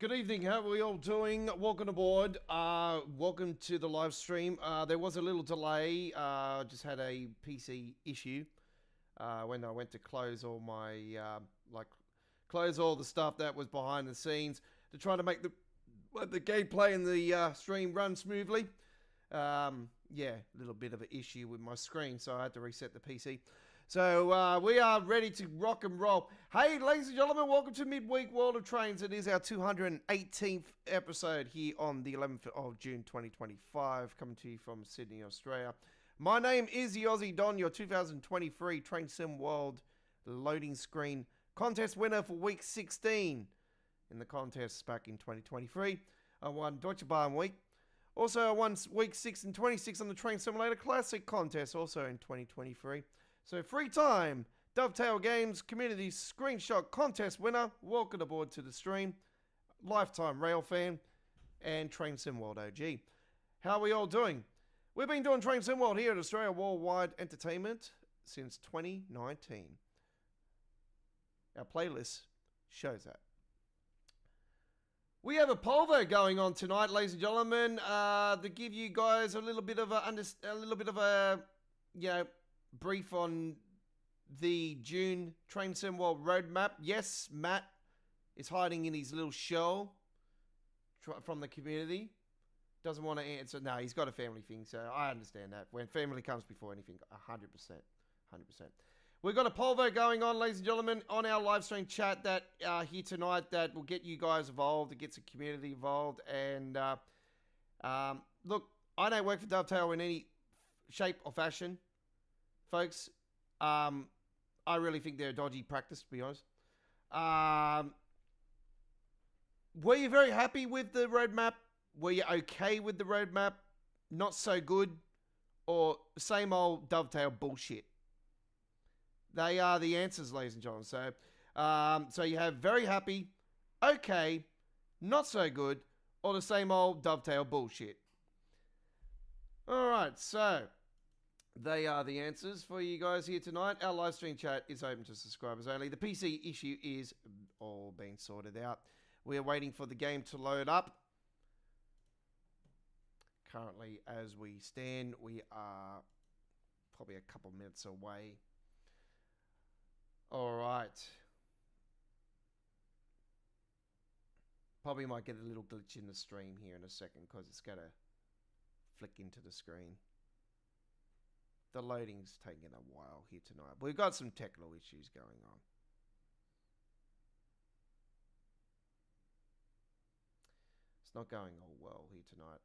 Good evening, how are we all doing? Welcome aboard. Welcome to the live stream. There was a little delay. Just had a PC issue when I went to close all my, close all the stuff that was behind the scenes to try to make the gameplay and the stream run smoothly. Yeah, a little bit of an issue with my screen, so I had to reset the PC. So we are ready to rock and roll. Hey, ladies and gentlemen, welcome to Midweek World of Trains. It is our 218th episode here on the 11th of June 2025, coming to you from Sydney, Australia. My name is the Aussie Don, your 2023 Train Sim World loading screen contest winner for week 16. In the contests back in 2023, I won Deutsche Bahn Week. Also, I won week 6 and 26 on the Train Simulator Classic contest, also in 2023. So free time, Dovetail Games Community Screenshot Contest winner, welcome aboard to the stream, lifetime rail fan, and Train Sim World OG. How are we all doing? We've been doing Train Sim World here at Australia Worldwide Entertainment since 2019. Our playlist shows that. We have a poll vote going on tonight, ladies and gentlemen, to give you guys a little bit of a brief on the June Train Sim World roadmap. Yes, Matt is hiding in his little shell from the community. Doesn't want to answer. No, he's got a family thing, so I understand that. When family comes before anything, 100%. 100%. We've got a poll vote going on, ladies and gentlemen, on our live stream chat that here tonight that will get you guys involved. It gets the community involved. And look, I don't work for Dovetail in any shape or fashion. Folks, I really think they're a dodgy practice, to be honest. Were you very happy with the roadmap? Were you okay with the roadmap? Not so good? Or same old Dovetail bullshit? They are the answers, ladies and gentlemen. So you have very happy, okay, not so good, or the same old Dovetail bullshit. All right, so they are the answers for you guys here tonight. Our live stream chat is open to subscribers only. The PC issue is all being sorted out. We are waiting for the game to load up. Currently, as we stand, we are probably a couple minutes away. All right. Probably might get a little glitch in the stream here in a second because it's going to flick into the screen. The loading's taking a while here tonight. We've got some technical issues going on. It's not going all well here tonight.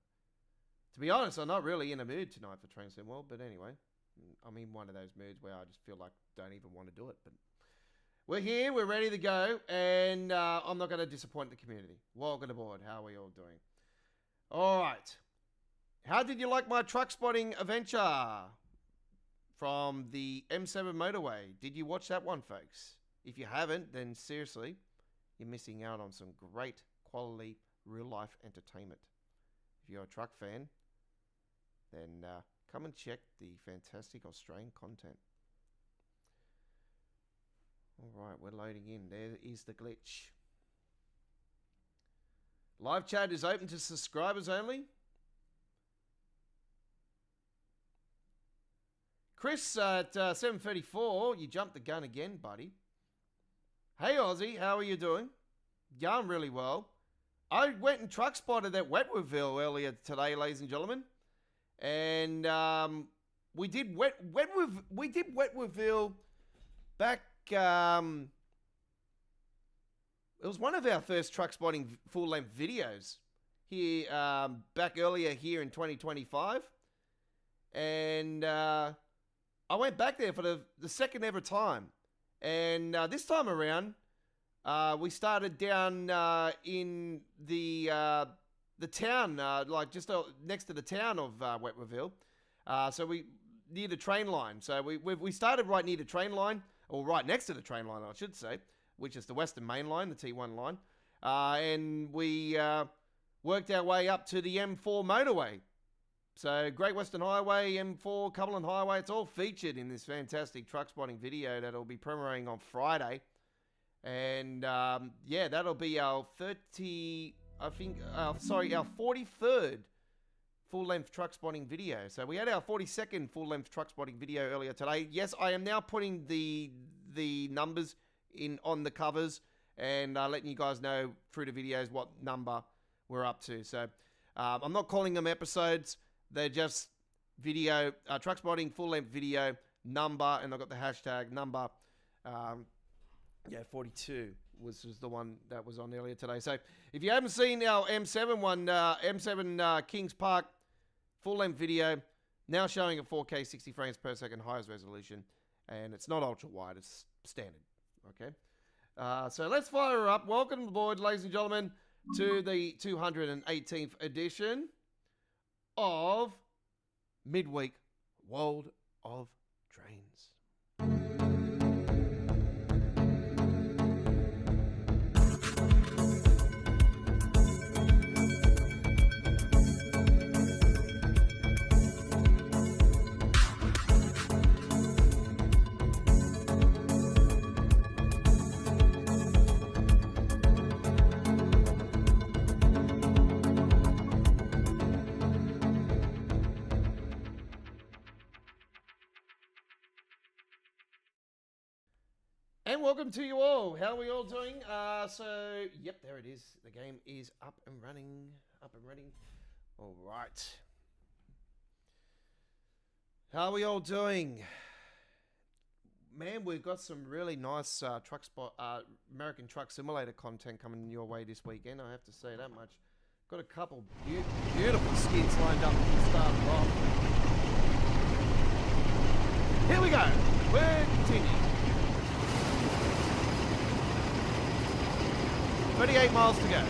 To be honest, I'm not really in a mood tonight for Train Sim World, but anyway. I'm in one of those moods where I just feel like I don't even want to do it. But we're here, we're ready to go, and I'm not going to disappoint the community. Welcome aboard. How are we all doing? All right. How did you like my truck spotting adventure from the M7 motorway? Did you watch that one, folks? If you haven't, then seriously, you're missing out on some great quality real-life entertainment. If you're a truck fan, then come and check the fantastic Australian content. All right, we're loading in. There is the glitch. Live chat is open to subscribers only. Chris at 7:34, you jumped the gun again, buddy. Hey, Aussie, how are you doing? Yeah, I'm really well. I went and truck spotted at Wentworthville earlier today, ladies and gentlemen. And we did Wentworthville back. It was one of our first truck spotting full-length videos here back earlier here in 2025. And I went back there for the second ever time. And this time around, we started down in the town, like just next to the town of Wentworthville. So we near the train line. So we started right near the train line, or right next to the train line, I should say, which is the Western Main Line, the T1 line. And we worked our way up to the M4 motorway. So Great Western Highway, M4, Cumberland Highway, it's all featured in this fantastic truck spotting video that'll be premiering on Friday. And yeah, that'll be our 43rd full-length truck spotting video. So we had our 42nd full-length truck spotting video earlier today. Yes, I am now putting the numbers in on the covers and letting you guys know through the videos what number we're up to. So I'm not calling them episodes. They're just video, truck spotting full-length video number, and I've got the hashtag number. Yeah, 42 was the one that was on earlier today. So if you haven't seen our M7 one, M7 Kings Park full-length video, now showing at 4K 60 frames per second highest resolution, and it's not ultra-wide, it's standard, okay? So let's fire her up. Welcome aboard, ladies and gentlemen, to the 218th edition of Midweek World of Trains. And welcome to you all. How are we all doing? So, yep, there it is. The game is up and running. All right. How are we all doing? Man, we've got some really nice American Truck Simulator content coming your way this weekend. I have to say that much. Got a couple beautiful skids lined up to start off. Here we go. We're continuing. 38 miles to go.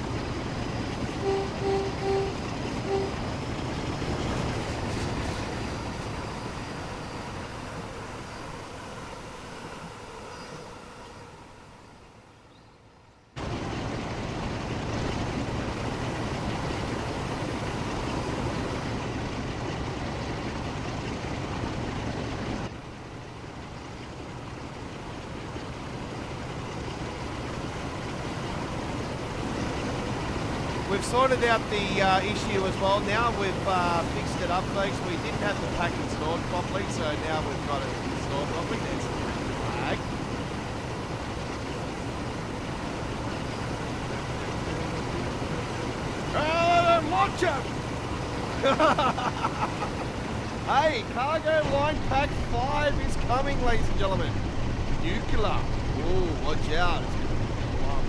We've sorted out the issue as well now. We've fixed it up, folks. We didn't have the pack installed properly, so now we've got it installed properly. There's the flag. Launch it! Hey, cargo line pack 5 is coming, ladies and gentlemen. Nuclear. Oh, watch out. It's going to be long.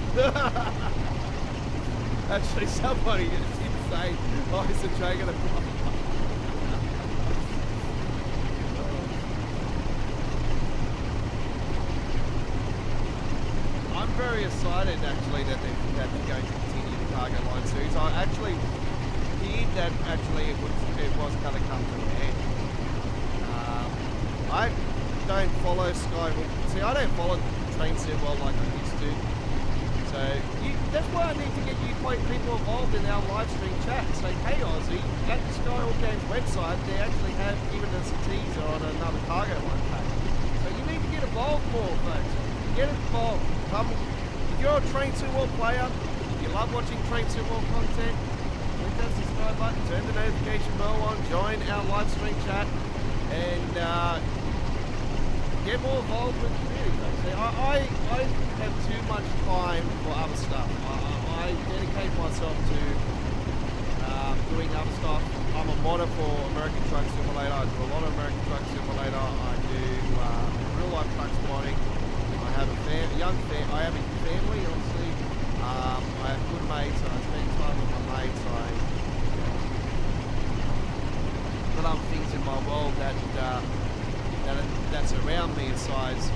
Actually, somebody is insane. Oh, is the train going to blow? I'm very excited, actually, that they're going to continue the cargo line series. I actually feared that actually it was going to come to an end. I don't follow Skyhook. See, I don't follow Train Sim well like I used to. So that's why I need to get you people involved in our live stream chat. Say, hey Aussie, at the Skyhook Games website, they actually have given us a teaser on another cargo line pack. So you need to get involved more, folks. Get involved. If you're a Train Sim World player, if you love watching Train Sim World content, click that subscribe button, turn the notification bell on, join our live stream chat, and get more involved with the community, folks. I have too much time for other stuff. I dedicate myself to doing other stuff. I'm a modder for American Truck Simulator. I do a lot of American Truck Simulator. I do real life truck spotting. I have I have a family, obviously. I have good mates, and I spend time with my mates. But other things in my world that surround me besides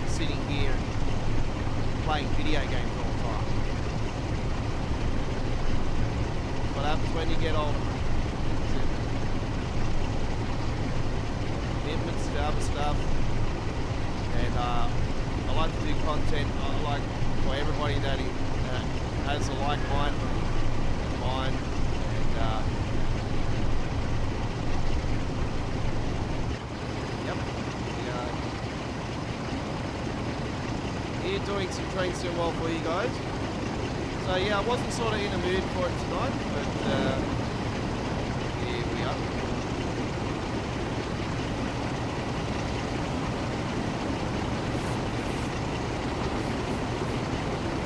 sitting here and playing video games all the time. What happens when you get older? Commitments to other stuff, and I like to do content. I like for everybody that has a like mind as mine, and continue doing some train sim well for you guys. So yeah, I wasn't sort of in a mood for it tonight, but here we are.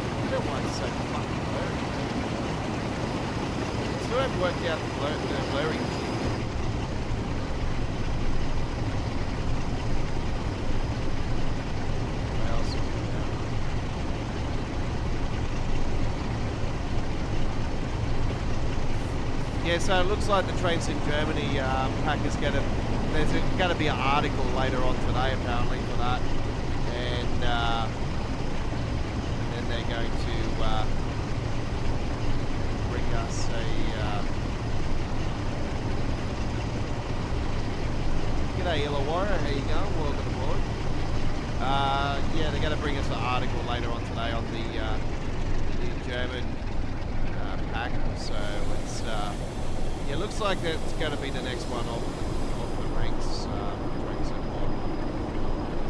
I don't know why it's so fucking blurry. I still haven't worked out the blurring issue. Yeah, so it looks like the Trains in Germany pack is going to, there's going to be an article later on today apparently for that, and then they're going to bring us a, g'day Illawarra, how you going, welcome aboard. Yeah, they're going to bring us an article later on today on the German pack, so it's, yeah, looks like it's going to be the next one off the ranks.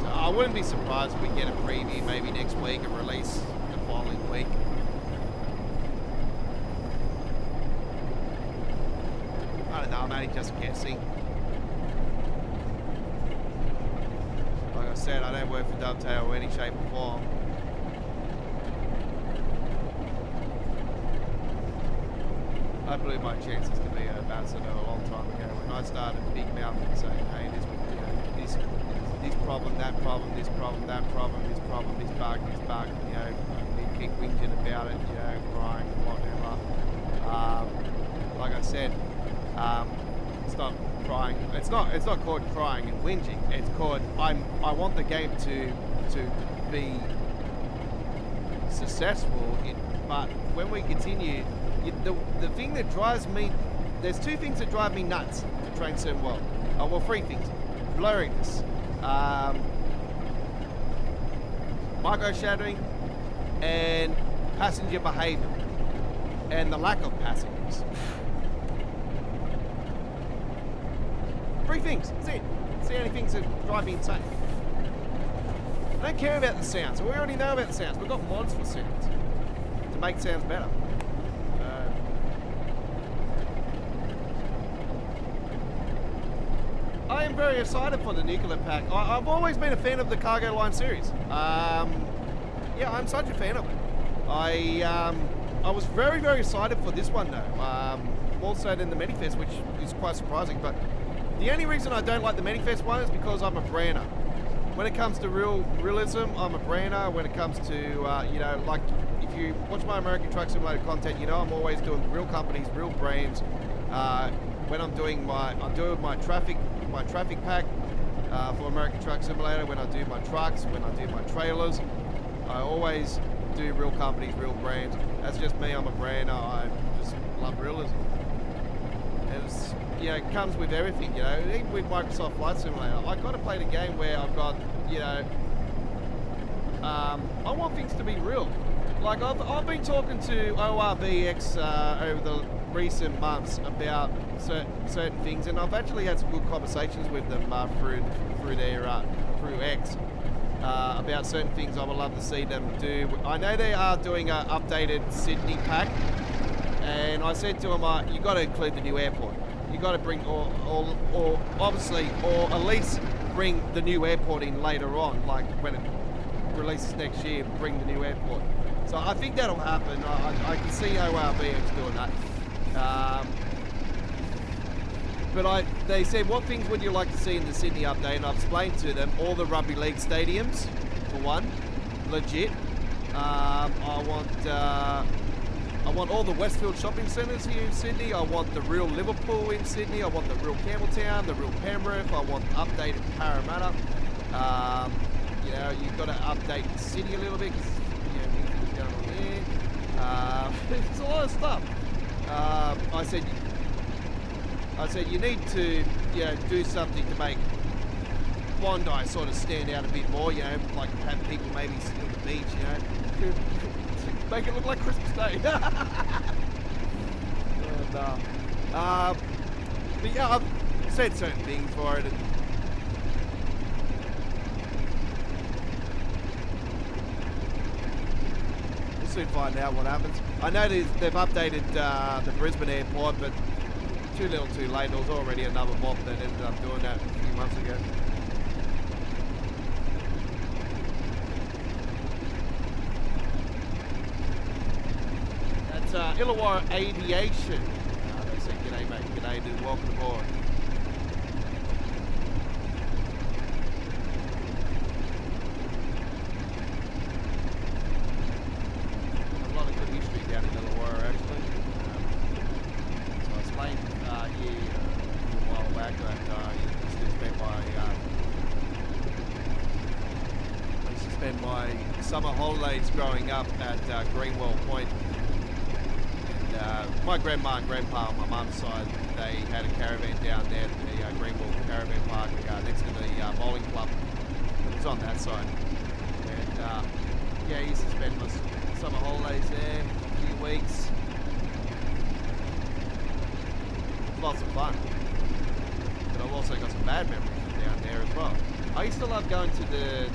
So I wouldn't be surprised if we get a preview maybe next week and release the following week. I don't know, I'm only just guessing. Like I said, I don't work for Dovetail in any shape or form. I blew my chances to be an ambassador a long time ago when I started big mouth and saying, hey, this, this problem, that problem, this problem, that problem, this problem, this bug, you know, we keep whinging about it, you know, crying, whatever. Like I said, it's not crying. It's not called crying and whinging. It's called I want the game to be successful. But when we continue. The thing that drives me, there's two things that drive me nuts to train sim well. Oh, well, three things. Blurriness, micro-shadowing, and passenger behavior, and the lack of passengers. Three things, that's it. It's the only things that drive me insane. I don't care about the sounds. We already know about the sounds. We've got mods for sounds to make sounds better. I am very excited for the nuclear pack. I've always been a fan of the Cargo Line series. Yeah, I'm such a fan of it. I was very, very excited for this one though. More so than the Medifest, which is quite surprising. But the only reason I don't like the Medifest one is because I'm a brander. When it comes to realism, I'm a brander. When it comes to, you know, like if you watch my American Truck Simulator content, you know I'm always doing real companies, real brands. When I'm doing my traffic pack for American Truck Simulator, when I do my trucks, when I do my trailers, I always do real companies, real brands. That's just me, I'm a brander, I just love realism. It's, you know, it comes with everything, you know, even with Microsoft Flight Simulator, I've got to play the game where I've got, you know, I want things to be real. Like I've been talking to ORBX over the recent months about certain things, and I've actually had some good conversations with them through X about certain things I would love to see them do. I know they are doing an updated Sydney pack, and I said to them, you got to include the new airport. You got to bring, or obviously, or at least bring the new airport in later on, like when it releases next year. Bring the new airport. So I think that'll happen. I can see ORBX doing that. But they said, what things would you like to see in the Sydney update? And I've explained to them all the rugby league stadiums, for one, legit. I want all the Westfield shopping centres here in Sydney. I want the real Liverpool in Sydney. I want the real Campbelltown, the real Penrith. I want updated Parramatta. You know, you've got to update the city a little bit because you know things going on there. It's a lot of stuff. I said you need to, you know, do something to make Bondi sort of stand out a bit more, you know, like have people maybe sit on the beach, you know, make it look like Christmas Day. But yeah, I've said certain things for it. soon find out what happens. I know they've updated the Brisbane airport, but too little too late. There was already another mob that ended up doing that a few months ago. That's Illawarra Aviation. They said, g'day mate, g'day dude, welcome aboard. Summer holidays growing up at Greenwell Point, and my grandma and grandpa on my mum's side, they had a caravan down there at the Greenwell Caravan Park next to the bowling club. It was on that side, and yeah, I used to spend my summer holidays there, a few weeks. Lots of fun, but I've also got some bad memories down there as well. I used to love going to the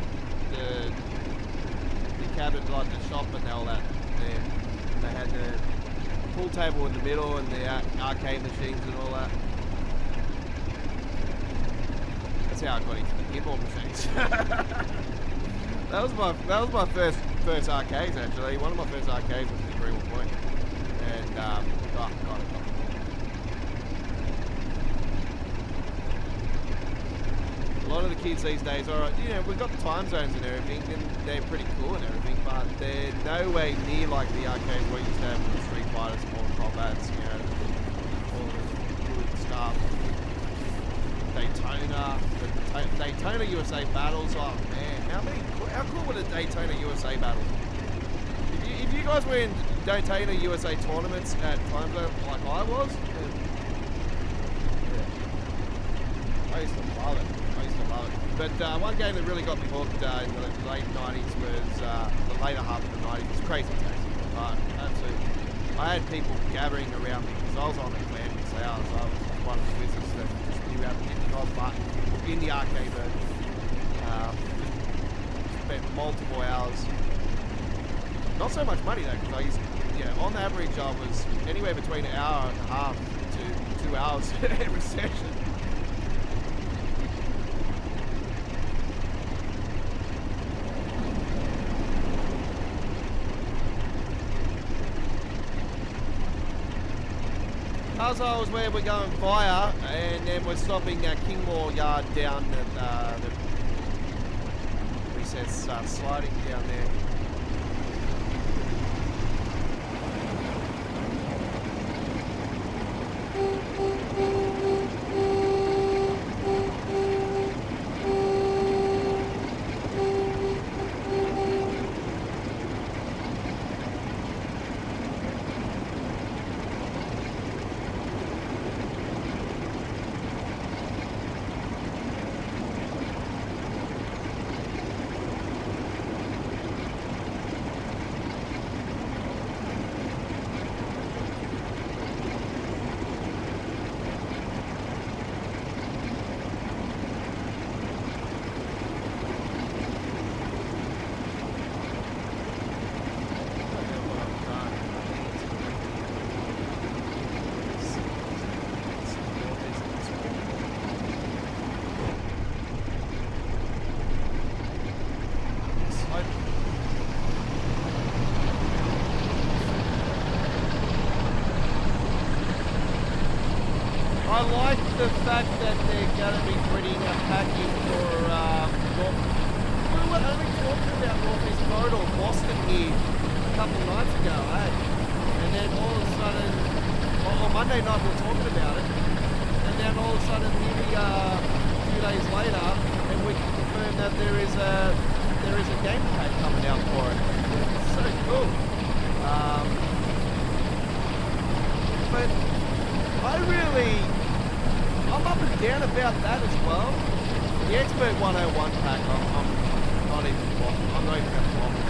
cabin, like the shop and all that there. They had the pool table in the middle and the arcade machines and all that. That's how I got into the pinball machines. that was my first arcades actually. One of my first arcades was in Greenwell Point, and oh god. A lot of the kids these days, alright, you know, we've got the time zones and everything, and they're pretty cool and everything, but they're no way near like the arcades we used to have with the Street Fighters, Mortal Kombats, you know, all the good stuff. Daytona USA battles, oh man, how cool were the Daytona USA battles? If you guys were in Daytona USA tournaments at time zone like I was, yeah, I used to love it. But one game that really got me hooked in the late 90s was the later half of the 90s. It was Crazy Taxi. Absolutely. I had people gathering around me because I was on the Atlantic hours. I was one of the wizards that just knew how to hit the odd button in the arcade version. Spent multiple hours. Not so much money though, because I used to, on average I was anywhere between an hour and a half to 2 hours every session. Huzzah was where we're going via, and then we're stopping at Kingmore Yard down at the recess sliding down there. I like the fact that they're going to be putting a package for North. We were only talking about Northeast Corridor, Boston here a couple of nights ago, eh? And then all of a sudden, on Monday night we were talking about it, and then all of a sudden, maybe a few days later, and we can confirm that there is a game pack coming out for it. It's so cool. But I'm up and down about that as well. The Expert 101 pack, I'm not even going to bother.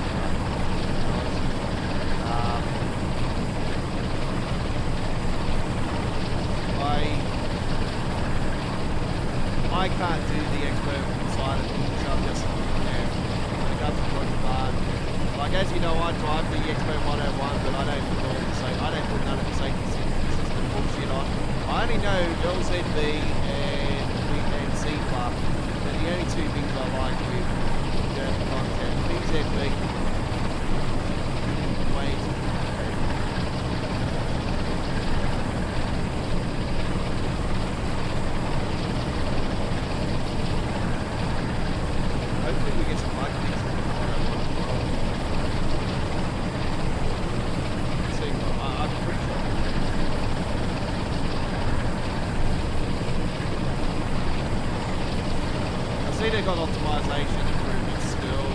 I can't do the Expert side of things. I'm just, when it comes to George Bahn, I Like, as you know, I drive the Expert 101, but I don't put none of the safety system bullshit on. I only know LZB and CFAR. They're the only two things I like with journal content. BZB, wait. Hopefully we get some bug fixes. I'm pretty sure. I see they've got optimization improvements still.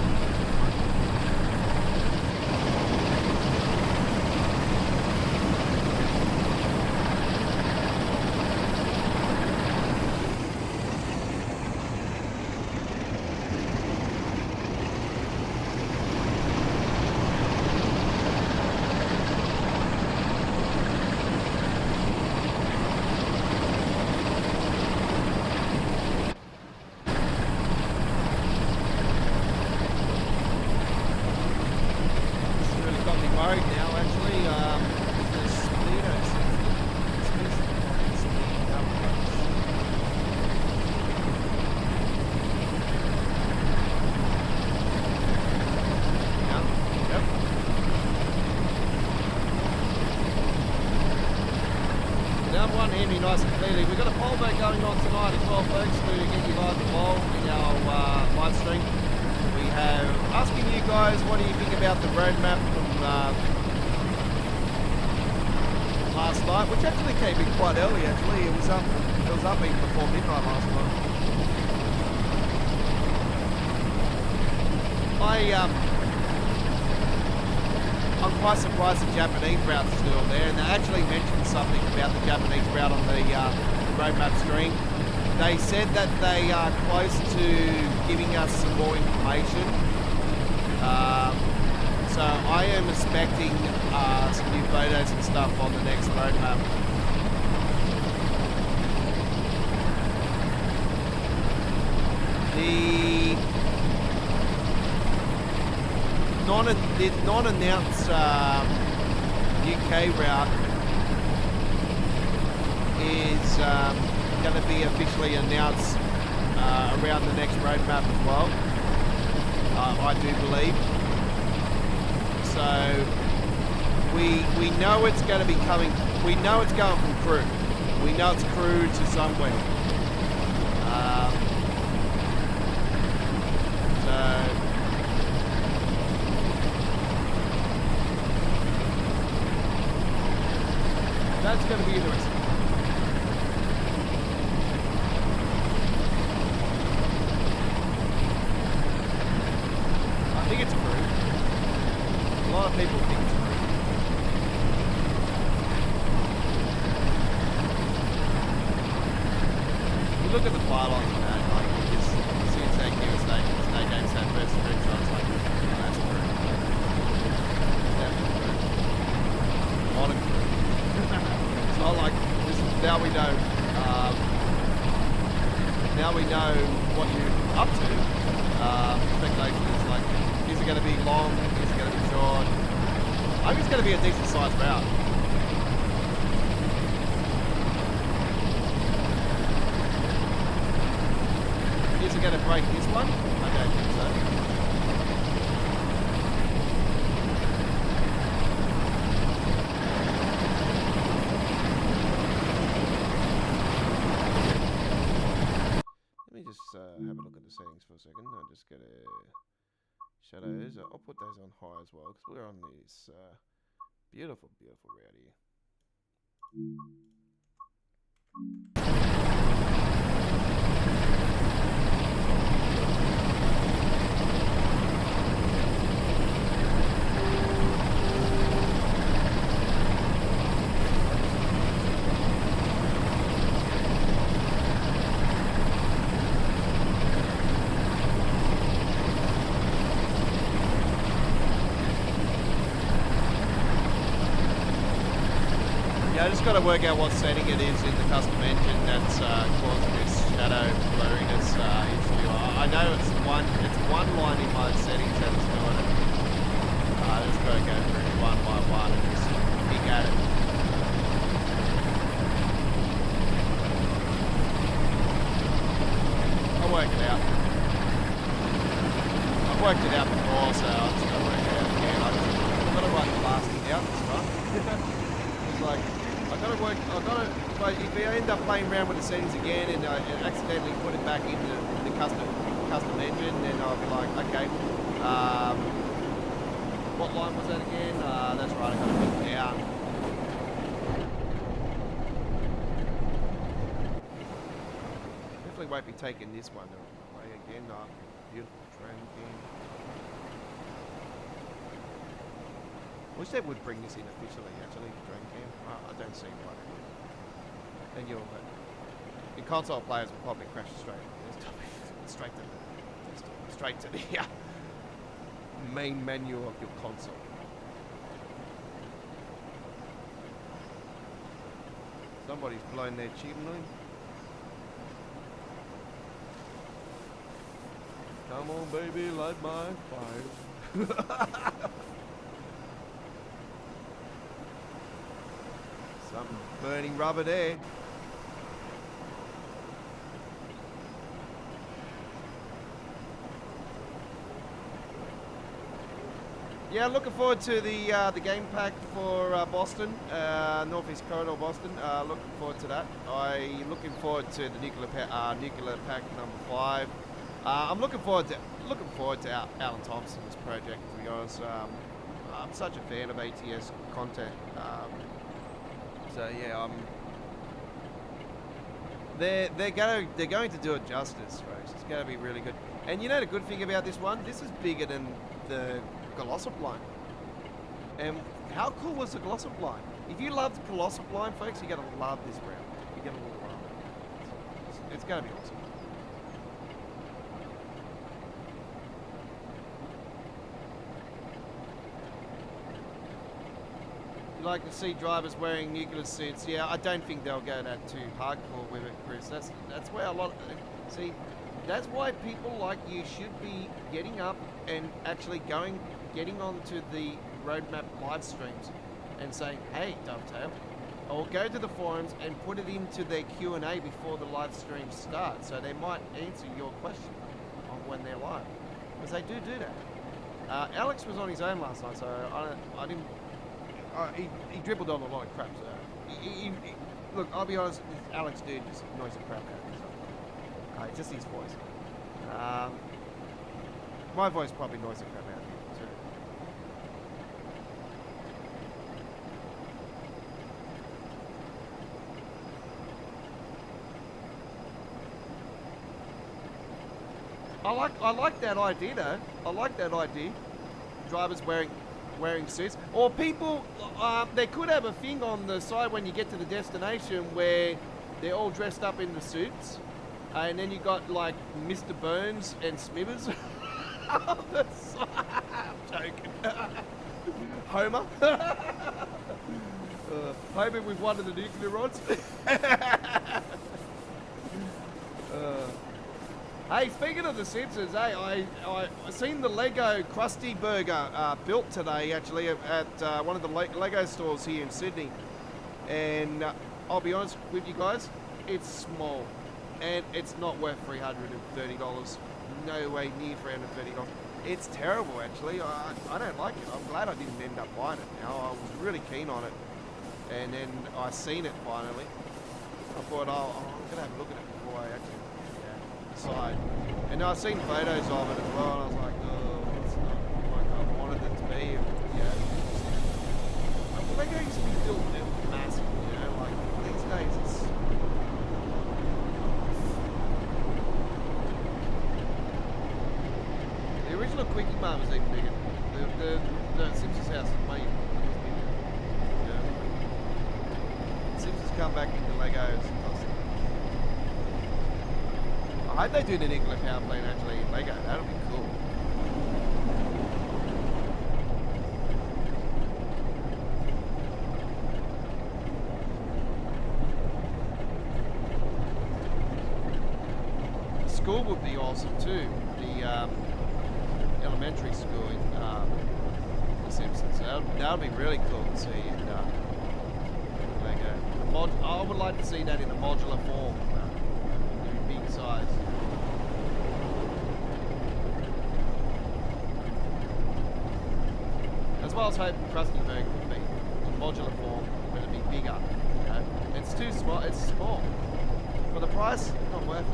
Nice and clearly. We've got a poll vote going on tonight as well, folks, to get you guys involved in our live stream. We have asking you guys, what do you think about the roadmap from last night, which actually came in quite early. Actually, it was up even before midnight last night. I'm quite surprised the Japanese route's still there, and they actually mentioned something about the Japanese route on the roadmap stream. They said that they are close to giving us some more information. So I am expecting some new photos and stuff on the next roadmap. The non-announced UK route is going to be officially announced around the next roadmap as well. I do believe. So we know it's going to be coming. We know it's going from Crewe. We know it's Crewe to somewhere. That's going to be interesting. I think it's Crewe. A lot of people think it's Crewe. You look at the pylons and that, like, as soon as they give us that first screenshot, it's like, oh, that's Crewe. Definitely Crewe. A lot of Crewe. So like this, now we know what you're up to. Speculation is like, is it going to be long? Is it going to be short? I think it's going to be a decent sized route. Is it going to break this one? I don't think so. Have a look at the settings for a second. I'll just get shadows. I'll put those on high as well because we're on this beautiful, beautiful route here. I just got to work out what setting it is in the custom engine that's causing this shadow blurriness issue. I know it's one line in my settings that is doing it. at it. I'll work it out. I've worked it out before, so I'll just gotta work it out again. I've got to write the blasting out this time. It's like, but if I end up playing around with the settings again and I accidentally put it back into the custom engine, then I'll be like, okay, what line was that again? That's right, I got to put it down. Definitely won't be taking this one away again. Beautiful train again. Wish they would bring this in officially, actually, train cam. I don't see why they would. And you'll, the console players will probably crash straight to the main menu of your console. Somebody's blowing their chimney. Come on, baby, light my fire. Something burning rubber there. Yeah, looking forward to the game pack for Boston, Northeast Corridor Boston. Looking forward to that. I'm looking forward to the nuclear pack number 5. I'm looking forward to Alan Thompson's project. To be honest, I'm such a fan of ATS content. So yeah, they're going to do it justice, folks. It's going to be really good. And you know the good thing about this one, this is bigger than the Glossop line. And how cool was the Glossop line? If you loved the Glossop line, folks, you're going to love this round. You're going to love it. It's going to be awesome. You like to see drivers wearing nuclear suits? Yeah, I don't think they'll go that too hardcore with it, Chris. That's where a lot of, see, that's why people like you should be getting up and actually getting onto the roadmap live streams and saying, hey, Dovetail, or go to the forums and put it into their Q&A before the live stream starts, so they might answer your question on when they're live, because they do that. Alex was on his own last night, so I didn't. He dribbled on a lot of crap. So look, I'll be honest, this Alex dude just annoys the crap out of himself. It's just his voice. My voice probably annoys the crap out of him too. I like that idea though. I like that idea. Drivers wearing suits, or people, they could have a thing on the side when you get to the destination where they're all dressed up in the suits, and then you got like Mr. Burns and Smithers on the side. I'm joking. Homer. Homer with one of the nuclear rods. Hey, speaking of the Simpsons, hey, I seen the Lego Krusty Burger built today, actually, at one of the Lego stores here in Sydney. And I'll be honest with you guys, it's small. And it's not worth $330. No way near $330. It's terrible, actually. I don't like it. I'm glad I didn't end up buying it now. I was really keen on it. And then I seen it finally. I thought, I'm going to have a look at it before I actually decide. And I've seen photos of it as well, and I was like, oh, it's not like I wanted it to be. Yeah. Lego used to be built massive, you know, like these days it's... The original Quickie Mart was even bigger. The Simpsons house is way bigger. Yeah. Simpsons come back into Legos. I hope they do the nuclear power plant actually in Lego. That'll be cool. The school would be awesome too. The elementary school in The Simpsons. That'll be really cool to see. And I would like to see that in a modular form, big size. As well as hoping Krusty Burger would be in modular form, but it'd be bigger. You know? It's too small. It's small for the price. Not worth it.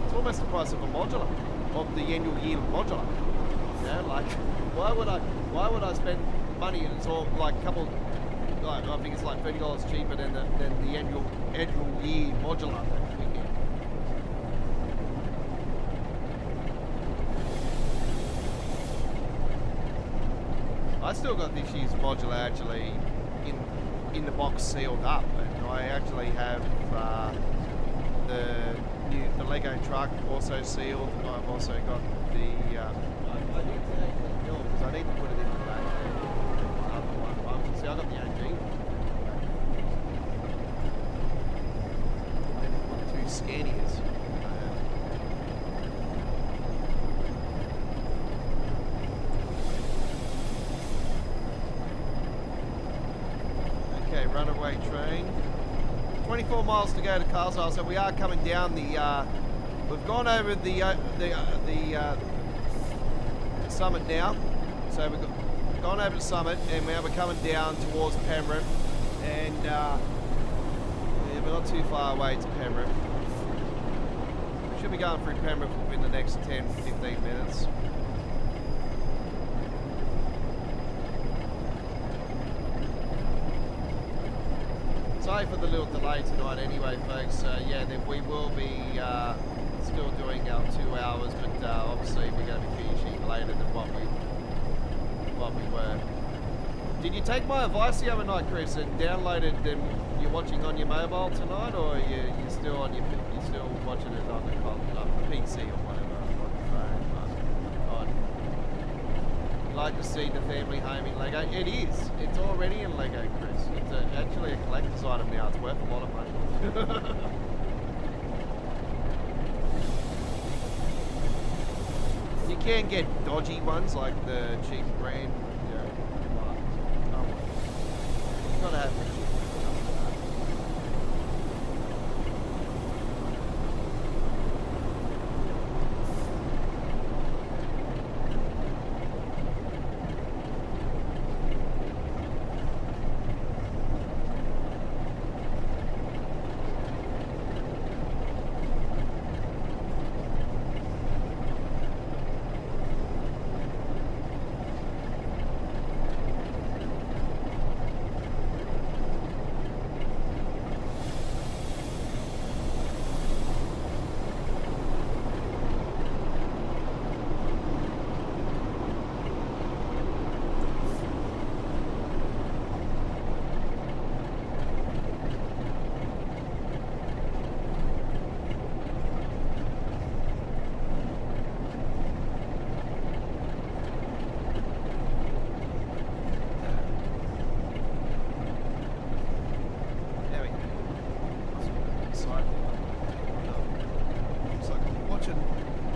It's almost the price of a modular, of the annual yield modular. You know, like why would I spend money and it's all like a couple? Like, I think it's like $30 cheaper than the annual year modular that we get. I still got this year's modular actually in the box sealed up, and I actually have the Lego truck also sealed. I've also got the I need to actually build because I need to put it in the back. See, I got the OG. Two Scanias. Okay, runaway train. 24 miles to go to Carlisle, so we are coming down the. We've gone over the summit now, so we've gone over the summit, and now we're coming down towards Penrith, and yeah, we're not too far away to Penrith. We should be going through Penrith within the next 10-15 minutes. Sorry for the little delay tonight anyway, folks. Yeah, then we will be still doing our 2 hours, but obviously we're going to be finishing later than what we were. Did you take my advice the other night, Chris, and downloaded them? You're watching on your mobile tonight, or you're still on you're still watching it on the PC or whatever on your phone? I'd like to see the family home in Lego. It is. It's already in Lego, Chris. It's actually a collector's item now. It's worth a lot of money. You can get dodgy ones like the cheap brand, you know, but you gotta have legit.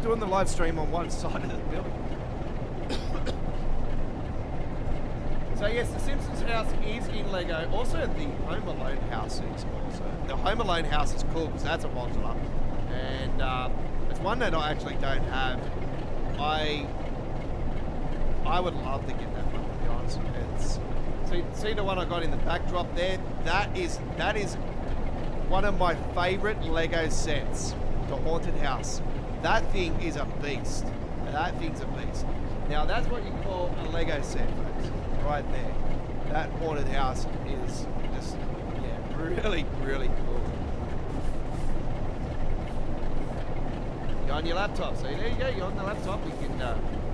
Doing the live stream on one side of the building. So yes, the Simpsons house is in Lego. Also, the Home Alone house is also. The Home Alone house is cool because that's a modular, and it's one that I actually don't have. I would love to get that one, to be honest. It's see the one I got in the backdrop there. That is one of my favorite Lego sets. The Haunted House. That thing is a beast. That thing's a beast. Now that's what you call a Lego set, folks. Right there. That haunted house is just, yeah, really, really cool. You're on your laptop. So there you go. You're on the laptop. You can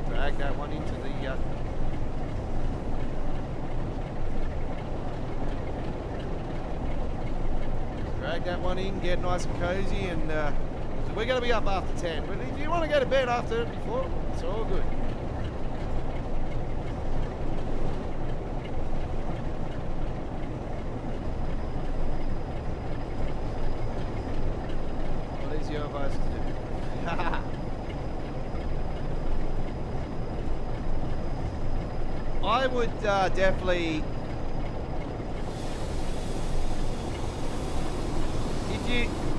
drag that one into the. Drag that one in. Get nice and cozy and. We're going to be up after 10, but if you want to go to bed after it before, it's all good. What is your advice to do? I would definitely,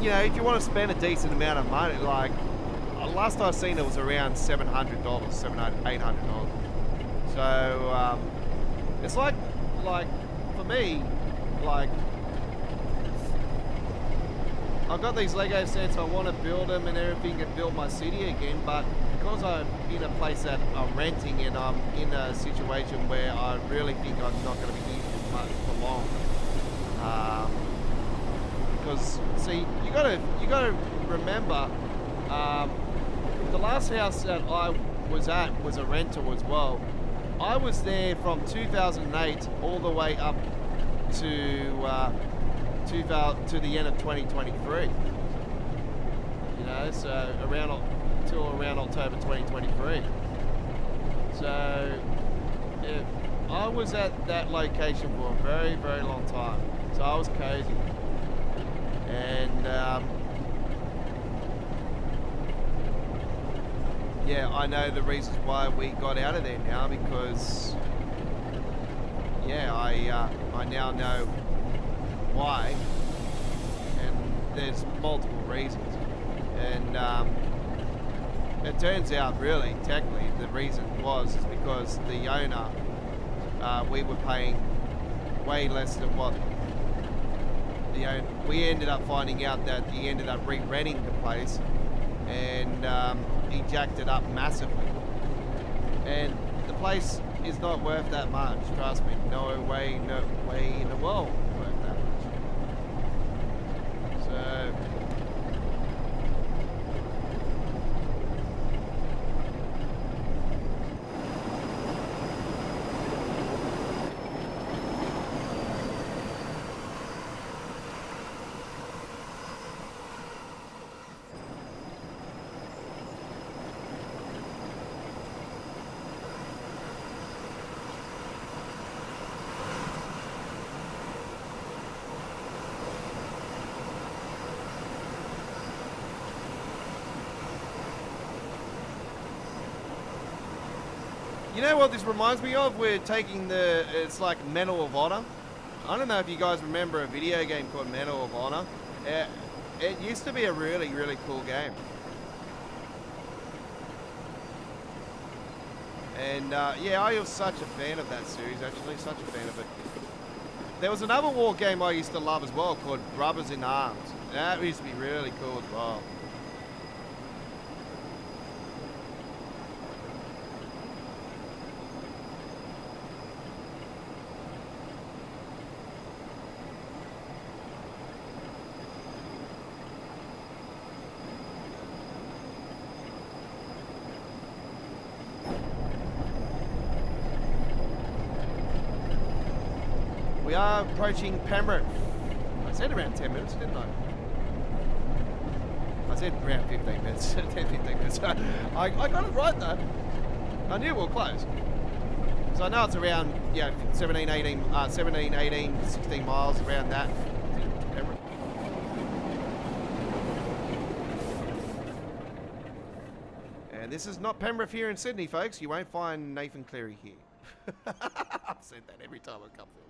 if you want to spend a decent amount of money, like last I seen it was around $700, $800. So it's like for me, like I've got these Lego sets. I want to build them and everything and build my city again, but because I'm in a place that I'm renting and I'm in a situation where I really think I'm not going to be here for long. Because see, you gotta remember, the last house that I was at was a rental as well. I was there from 2008 all the way up to the end of 2023. So around October 2023. So yeah, I was at that location for a very, very long time. So I was cozy. And yeah, I know the reasons why we got out of there now, because yeah, I now know why, and there's multiple reasons. And it turns out, really, technically, the reason was because the owner, we were paying way less than what the owner. We ended up finding out that he ended up re-renting the place, and he jacked it up massively. And the place is not worth that much, trust me. No way in the world worth that much. So you know what this reminds me of? We're taking it's like Medal of Honor. I don't know if you guys remember a video game called Medal of Honor. It used to be a really, really cool game. And yeah, I was such a fan of that series, actually, such a fan of it. There was another war game I used to love as well called Brothers in Arms. That used to be really cool as well. We are approaching Penrith. I said around 10 minutes, didn't I? I said around 15 minutes. 10, 15 minutes. I got it right though. I knew we were close. So I know it's around, 17, 18, 16 miles, around that. Penrith. And this is not Penrith here in Sydney, folks. You won't find Nathan Cleary here. I've said that every time I come through.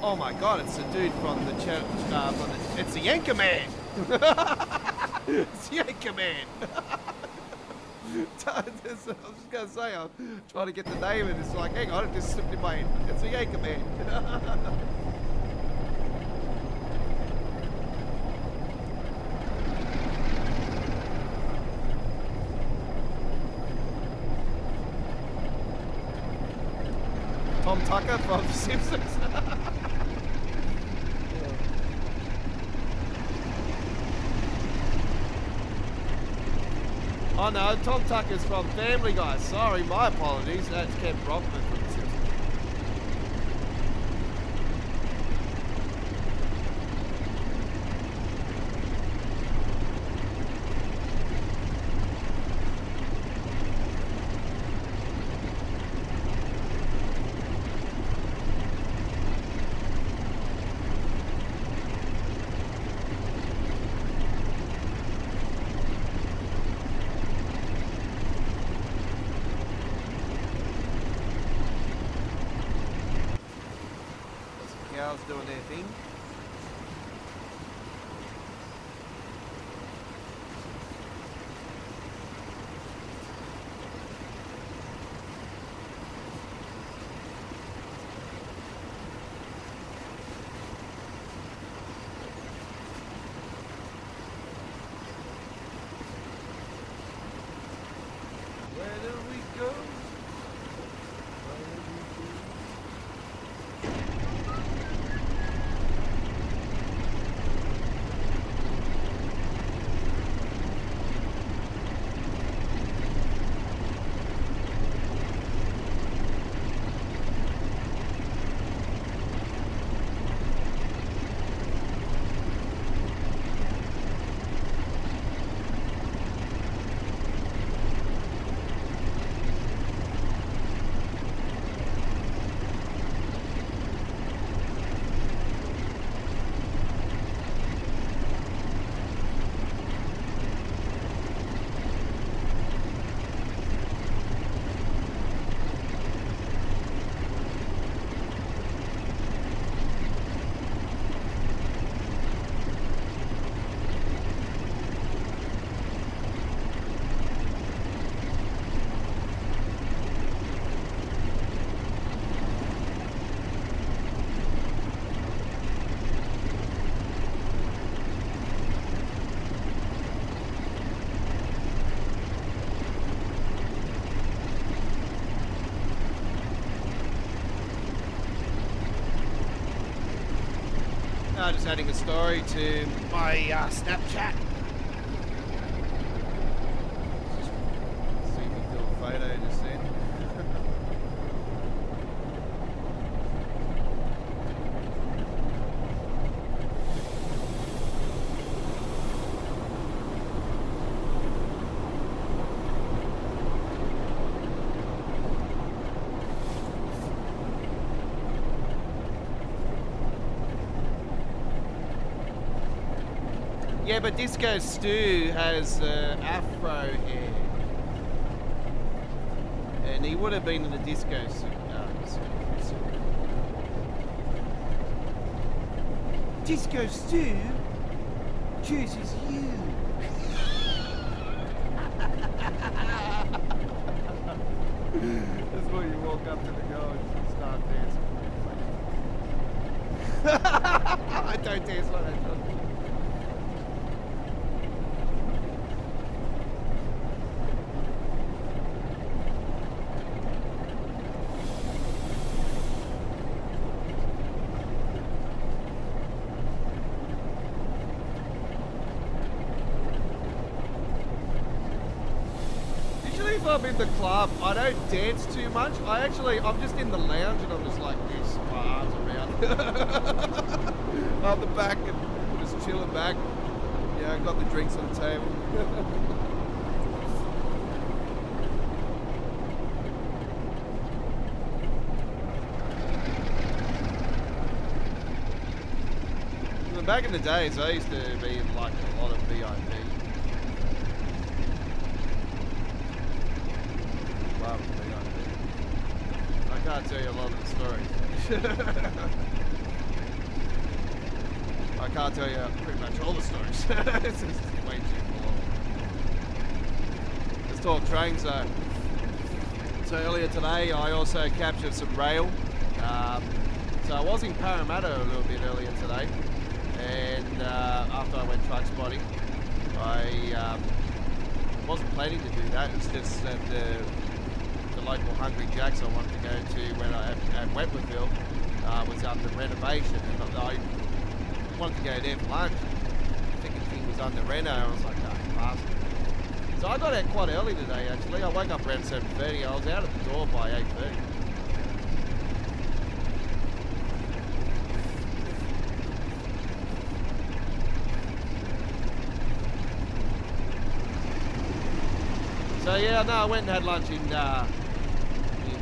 Oh my god, it's the dude from the church, it's the Anchor Man! It's the Anchor Man! I was just gonna say, I'm trying to get the name and it's like, hang on, it just slipped in my head. It's the Anchor Man! Tom Tucker from The Simpsons. Oh no, Tom Tucker's from Family Guy. Sorry, my apologies. That's Ken Brockman from The Simpsons. cows doing their thing. Where do we go? Just adding a story to my Snapchat. See me do a photo just then. Yeah, but Disco Stu has afro hair. And he would have been in a disco suit. Disco Stu chooses you. That's where you walk up to the girl and start dancing. I don't dance like that, John. If I'm in the club, I don't dance too much. I'm just in the lounge and I'm just like this, my arms around on the back and just chilling back. Yeah, I got the drinks on the table. Back in the days, I used to be in like a lot of VIP. I can't tell you a lot of the stories. I can't tell you pretty much all the stories. It's just way too long. Let's talk trains though. So earlier today I also captured some rail. So I was in Parramatta a little bit earlier today, and after I went truck spotting, I wasn't planning to do that. It's just that the local Hungry Jack's I wanted to go to when I at Wentworthville was under renovation, and I wanted to go there for lunch. Thinking thing was under reno, I was like, oh, bastard. So I got out quite early today actually. I woke up around 7:30. I was out at the door by 8:30. So yeah, no, I went and had lunch in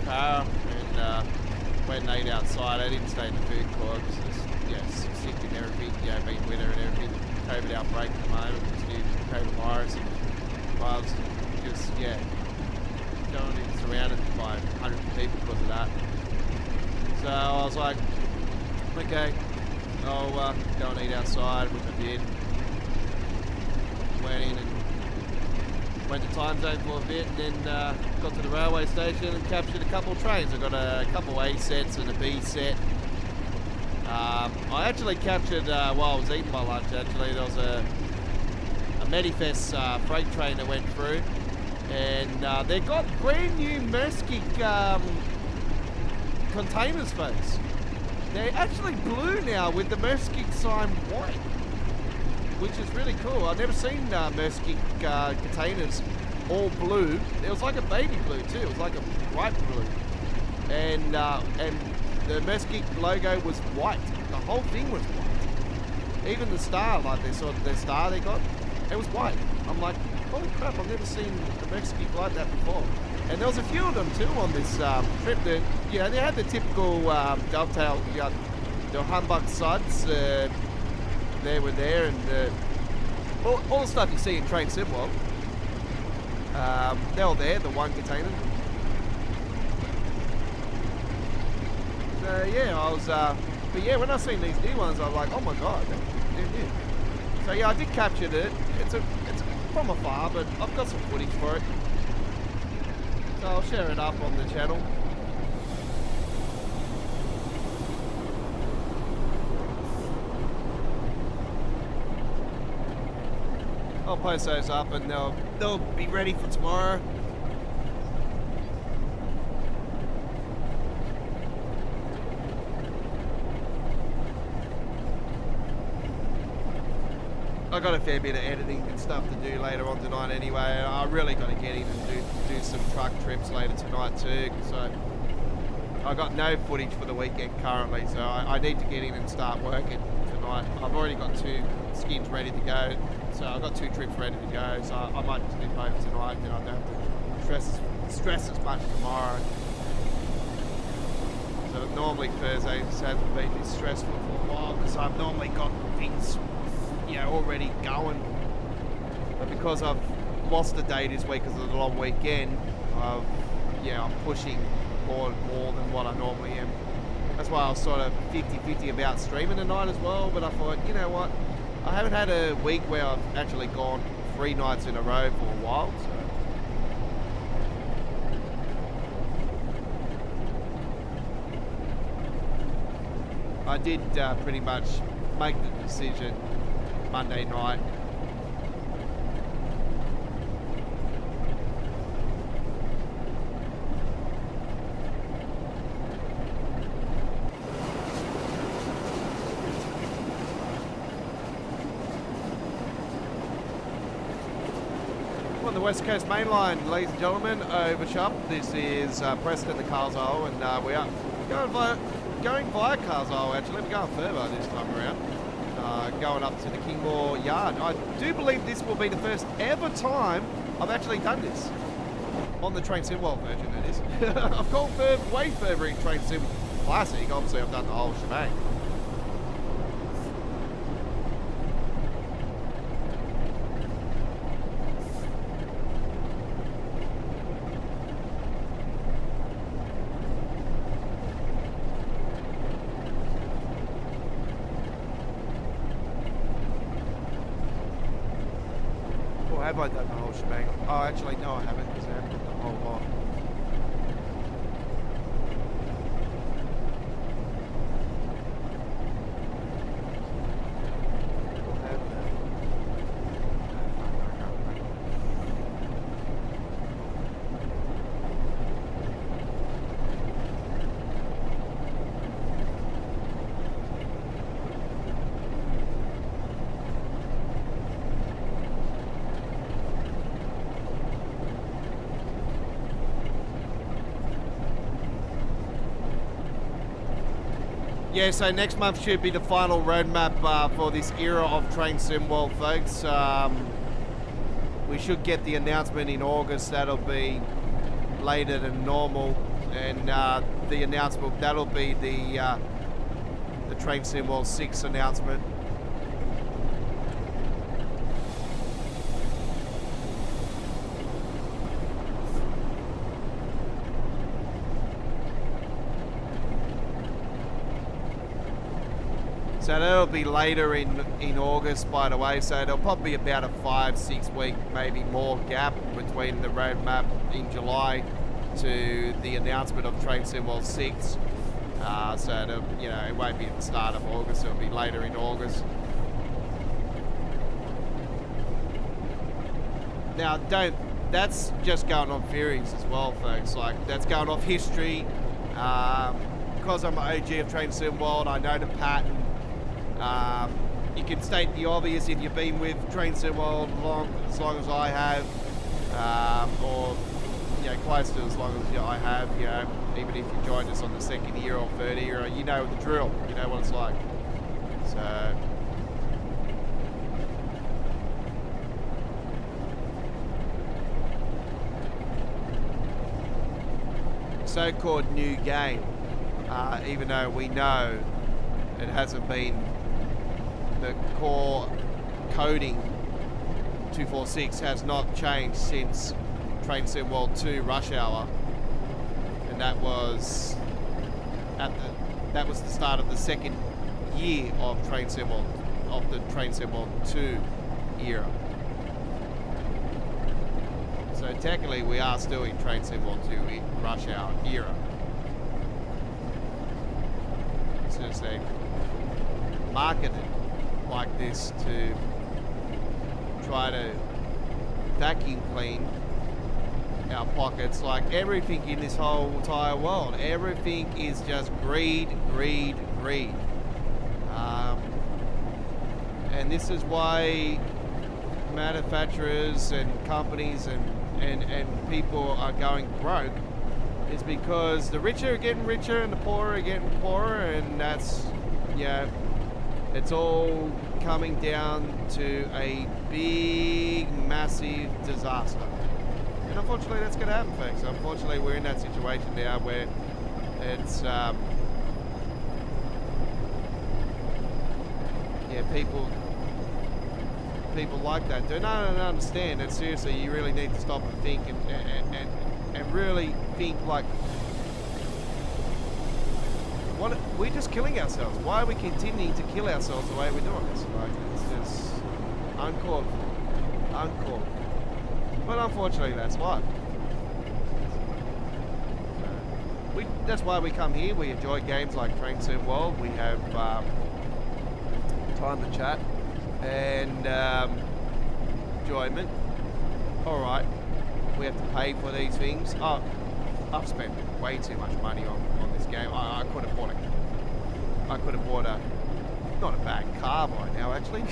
Para and went and ate outside. I didn't stay in the food court because it's sick and everything, being winter and everything. COVID outbreak at the moment, this new COVID virus. And I was just, going in surrounded by hundreds of people because of that. So I was like, Okay, I'll go and eat outside, which I did. Went in and went to time zone for a bit, and then got to the railway station and captured a couple of trains. I got a couple A sets and a B set. I actually captured, while I was eating my lunch, actually, there was a Medifest freight train that went through, and they got brand new Merskik containers, folks. They're actually blue now with the Merskik sign white, which is really cool. I've never seen Merskik containers all blue. It was like a baby blue too. It was like a bright blue, and the Merskik logo was white. The whole thing was white. Even the star, like their star they got, it was white. I'm like, holy crap! I've never seen a Merskik like that before. And there was a few of them too on this trip. That, you know, they had the typical dovetail. You got the humbug suds. They were there, and all the stuff you see in Train Sim World. They were there, the one container. So yeah, I was. But yeah, when I seen these new ones, I was like, oh my god, they're new. So yeah, I did capture it. It's from afar, but I've got some footage for it. So I'll share it up on the channel. I'll post those up, and they'll be ready for tomorrow. I got a fair bit of editing and stuff to do later on tonight anyway. I really got to get in and do some truck trips later tonight too. So I got no footage for the weekend currently, so I need to get in and start working tonight. I've already got 2 skins ready to go, so I've got 2 trips ready to go. So I might just do both tonight, and then I don't have to stress as much tomorrow. So normally Thursdays hasn't been this stressful for a while, because I've normally got things, you know, already going, but because I've lost a day this week because of the long weekend, I'm pushing more than what I normally am. That's why I was sort of 50-50 about streaming tonight as well, but I thought, you know what, I haven't had a week where I've actually gone 3 nights in a row for a while, so I did pretty much make the decision Monday night. On the West Coast Main Line, ladies and gentlemen, over Chubb. This is Preston to Carswell, and we are going via Carswell. Actually, we're going further this time around. Going up to the Kingmore Yard. I do believe this will be the first ever time I've actually done this on the Train Sim World version, that is. I've gone way further in Train Sim Classic. Obviously, I've done the whole shebang. Have I done the whole shebang? Oh, actually, no, I haven't, because I haven't done the whole lot. Yeah, so next month should be the final roadmap for this era of Train Sim World, folks. We should get the announcement in August. That'll be later than normal, and the announcement, that'll be the Train Sim World 6 announcement. So that'll be later in August, by the way. So there'll probably be about a 5-6 week, maybe more gap between the roadmap in July to the announcement of Train Sim World 6. So it won't be at the start of August. It'll be later in August. Now, that's just going off theories as well, folks. Like, that's going off history. Because I'm an OG of Train Sim World, I know the pattern. You can state the obvious if you've been with Train Sim World as long as I have, or close to as long as I have. Even if you joined us on the 2nd year or 3rd year, you know the drill. You know what it's like. So-called new game, even though we know it hasn't been the core coding 246 has not changed since Train Sim World 2 Rush Hour, and that was the start of the 2nd year of the Train Sim World 2 era. So technically we are still in Train Sim World 2 in Rush Hour era. It's just they marketed like this to try to vacuum clean our pockets, like everything in this whole entire world. Everything is just greed, greed, greed. And this is why manufacturers and companies and people are going broke, is because the richer are getting richer and the poorer are getting poorer, and that's, it's all coming down to a big, massive disaster. And unfortunately that's going to happen, folks. Unfortunately we're in that situation now where it's, people like that don't understand that. Seriously, you really need to stop and think and really think, like, what we're just killing ourselves. Why are we continuing to kill ourselves the way we're doing this? Like, it's just uncalled for. But unfortunately that's life. That's why we come here. We enjoy games like Train Sim World. We have time to chat and enjoyment. Alright, we have to pay for these things. Oh, I've spent way too much money on this game. I could have bought a not a bad car by now, actually.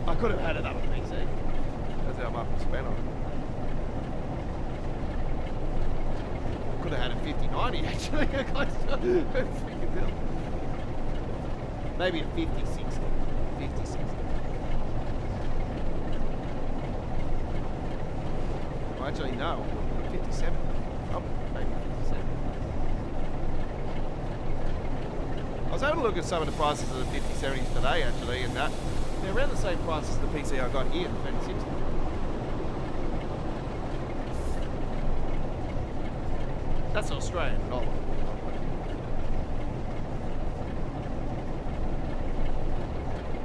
I could have had another PC. That's how much I spent on it. Could have had a 5090 actually. Maybe a 5060. Well, actually, no. 57. Oh, maybe 57. I was having a look at some of the prices of the 5070s today, actually, and they're around the same price as the PC I got here, the 2060. That's Australian dollar.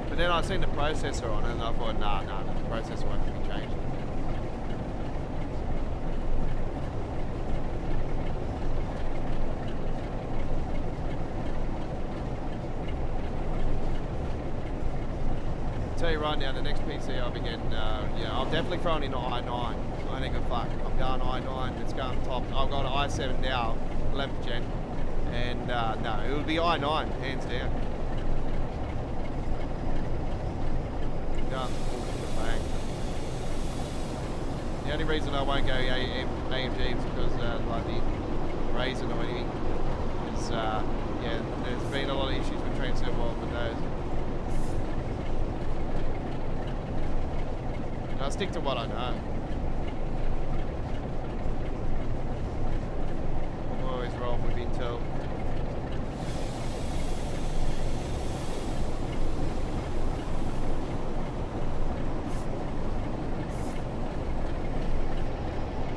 But then I seen the processor on it and I thought, nah, the processor won't be changed. Tell you right now, the next PC I'll be getting, I'll definitely throw it in i9. I think fuck, I'm going i9, it's going top. I've got an i7 now, 11th gen, and no, it will be i9, hands down. Done. Bang. The only reason I won't go AMG is because like the Ryzen or anything is, there's been a lot of issues with Train Sim World with those. And I'll stick to what I know. I'll always roll with Intel.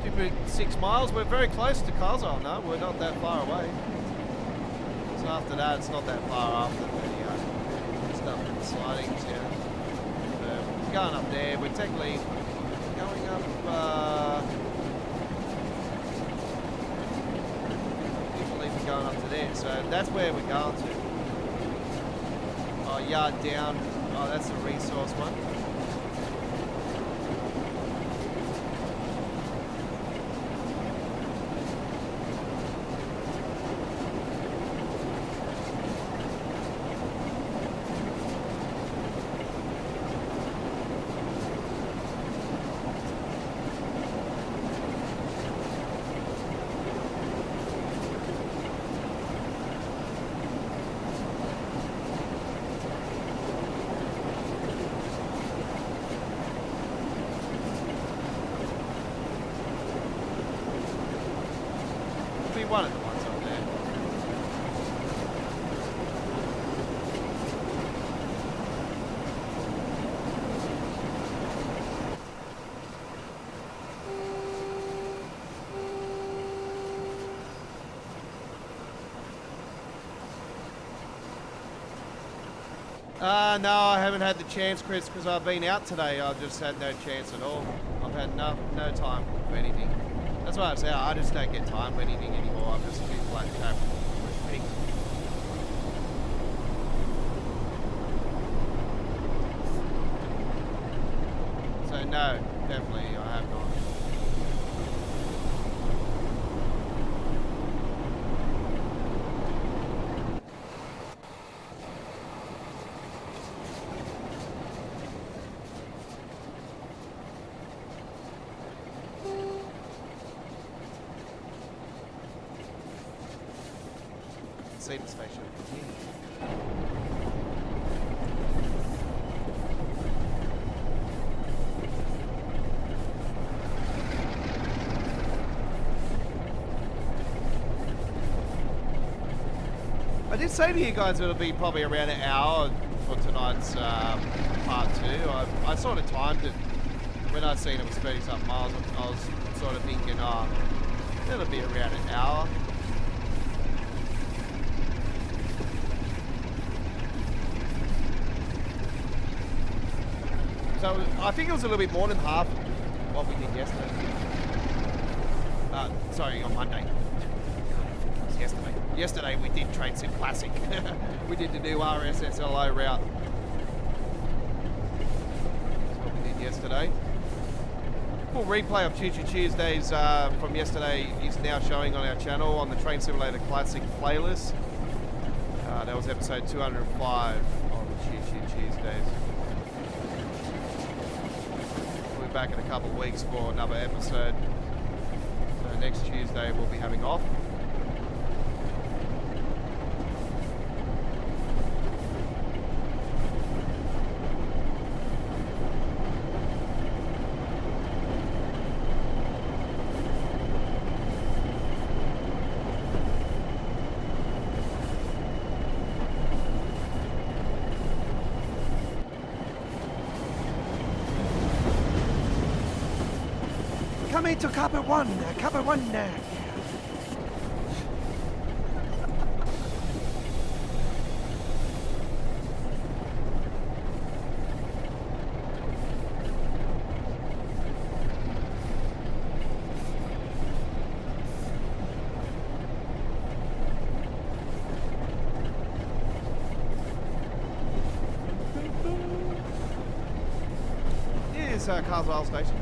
Stupid 6 miles. We're very close to Kazan now. We're not that far away. So after that, it's not that far after the stuff that's sliding down. So going up there, we're technically going up. We're going up to there, so that's where we're going to. Oh, yard down. Oh, that's the resource one. One of the ones up there. No, I haven't had the chance, Chris, because I've been out today. I've just had no chance at all. I've had no time for anything. That's why I say I just don't get time for anything anymore. I'm just a bit flat crap. So no, definitely I have not. See the station. I did say to you guys it'll be probably around an hour for tonight's part 2. I sort of timed it when I seen it was 30-something miles. I was sort of thinking, it'll be around an hour. So I think it was a little bit more than half what we did yesterday. Sorry, on Monday. It was yesterday. Yesterday we did Train Sim Classic. We did the new RSSLO route. That's what we did yesterday. Full replay of Choo Choo Tuesdays from yesterday is now showing on our channel on the Train Simulator Classic playlist. That was episode 205 of Choo Choo Tuesdays. Back in a couple of weeks for another episode. So next Tuesday we'll be having off. Come into Copper One. Here's Carswell Station.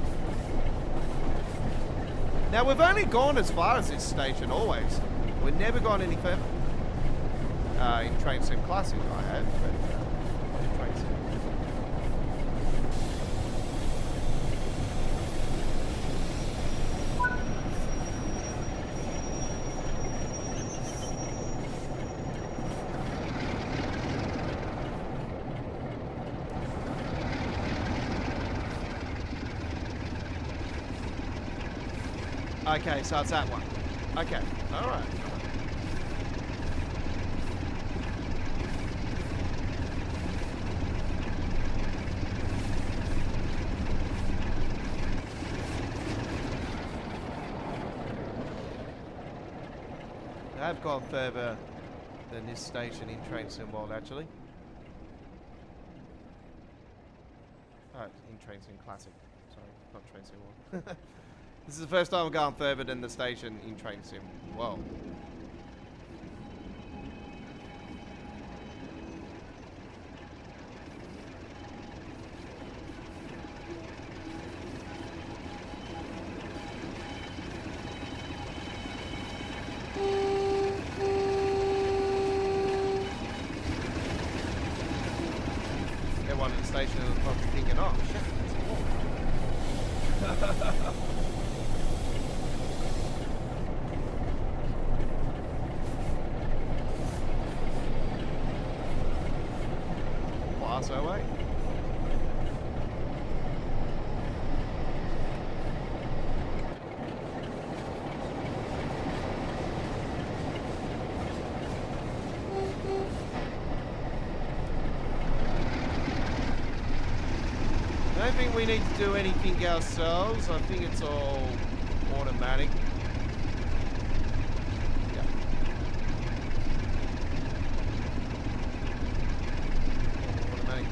Now, we've only gone as far as this station, always. We've never gone any further. In Train Sim Classic, I have, but in Train Sim. Okay, so it's that one. Okay, alright. I've gone further than this station in Train Sim World, actually. Oh, in Train Sim Classic. Sorry, not Train Sim World. This is the first time I've gone further than the station in Train Sim World. Everyone at the station is probably thinking, oh shit, that's cool. Pass our way. I don't think we need to do anything ourselves. I think it's all automatic. Yeah. Automatic.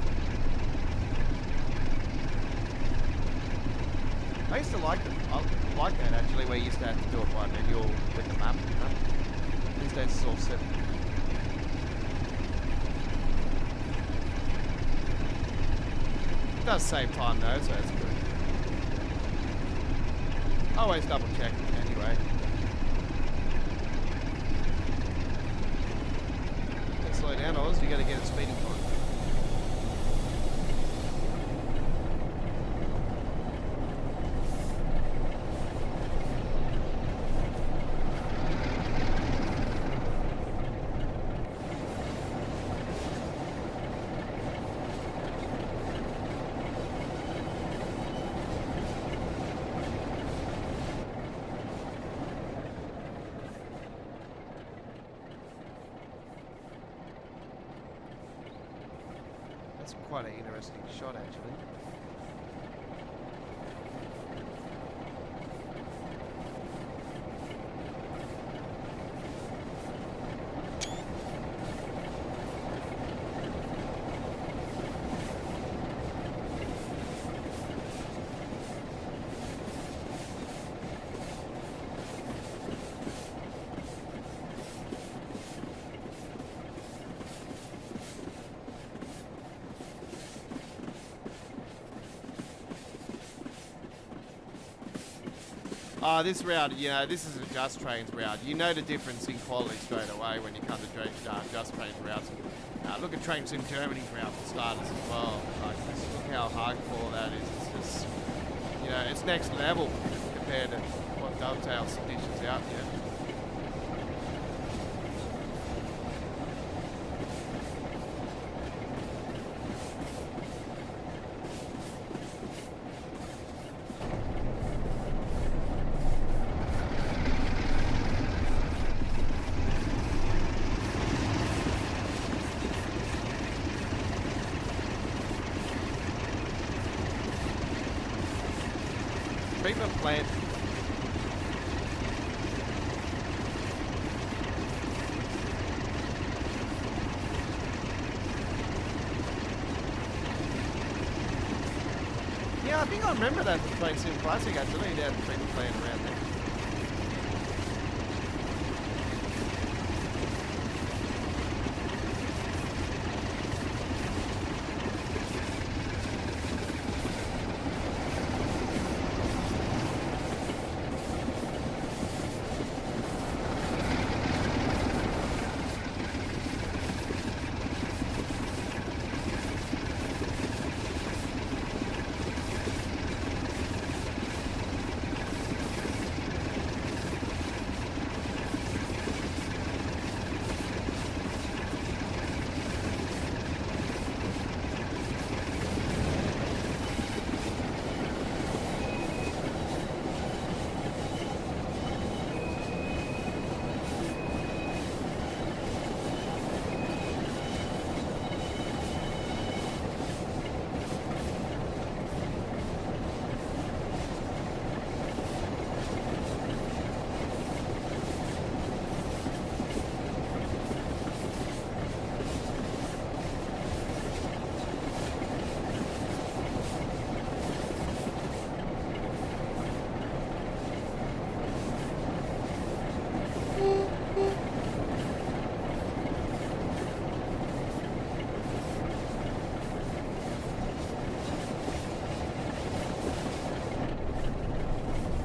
I used to like that actually, where you used to have to do it by manual with the map. These days it's all set. It does save time though, so it's good. Always double check anyway. Don't slow down, Oz, you gotta get a speeding point. That's quite an interesting shot, actually. This route, you know, this is a Just Trains route. You know the difference in quality straight away when you come to Just Trains routes. Look at Train Sim Germany's route for starters as well. Like, look how hardcore that is. It's just, you know, it's next level compared to what Dovetail dishes out here. Treatment plant. Yeah, I think I remember that from Train Sim Classic actually. They had the treatment plant around there.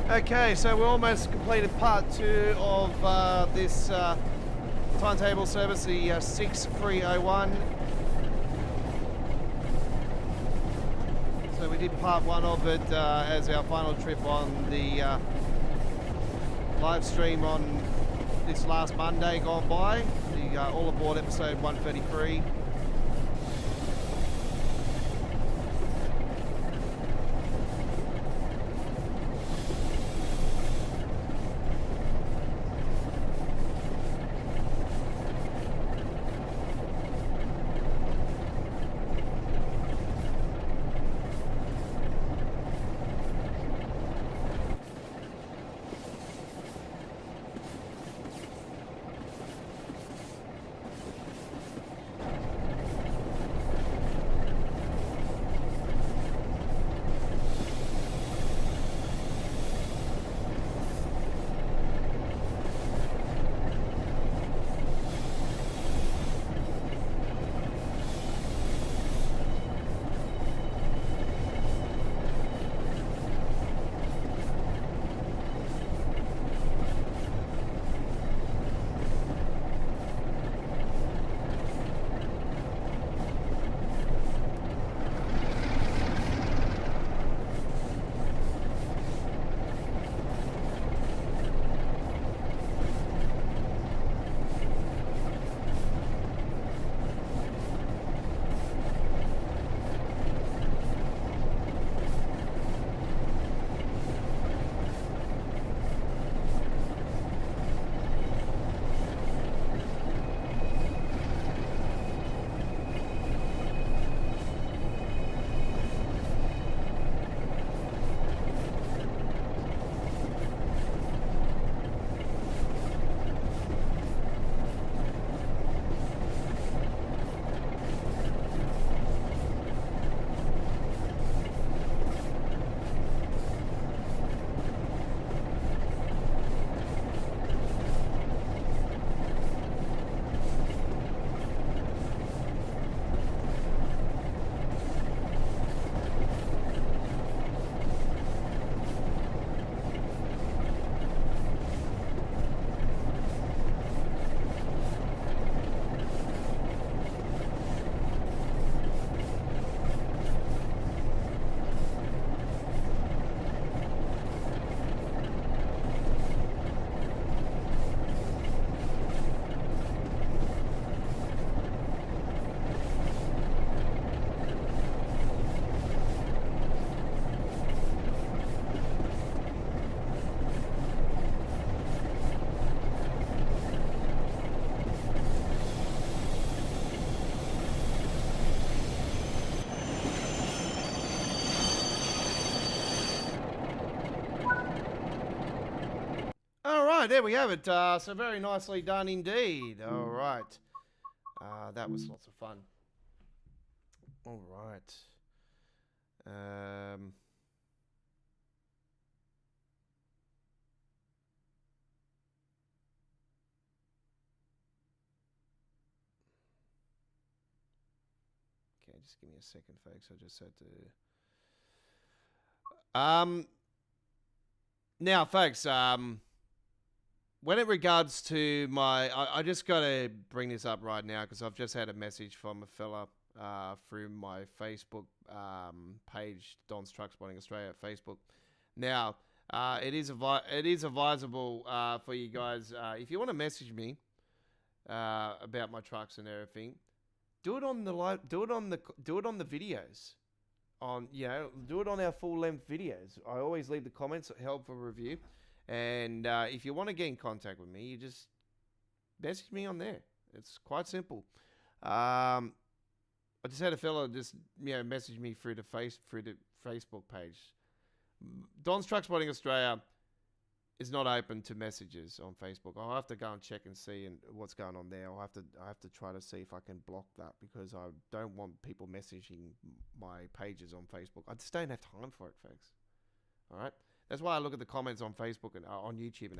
Okay, so we almost completed part 2 of this timetable service, the 6301. So we did part 1 of it as our final trip on the live stream on this last Monday gone by, the All Aboard episode 133. There we have it. So very nicely done indeed. All right. That was lots of fun. All right. Okay, just give me a second, folks. I just had to... Now, folks, when it regards to my... I just got to bring this up right now because I've just had a message from a fella through my Facebook page, Don's Truck Spotting Australia at Facebook. Now, it is advisable for you guys, if you want to message me about my trucks and everything, do it on the videos. Do it on our full length videos. I always leave the comments help for review. And if you want to get in contact with me, you just message me on there. It's quite simple. I just had a fella just message me through the Facebook page. Don's Truck Spotting Australia is not open to messages on Facebook. I'll have to go and check and see what's going on there. I have to try to see if I can block that because I don't want people messaging my pages on Facebook. I just don't have time for it, folks. All right. That's why I look at the comments on Facebook and on YouTube and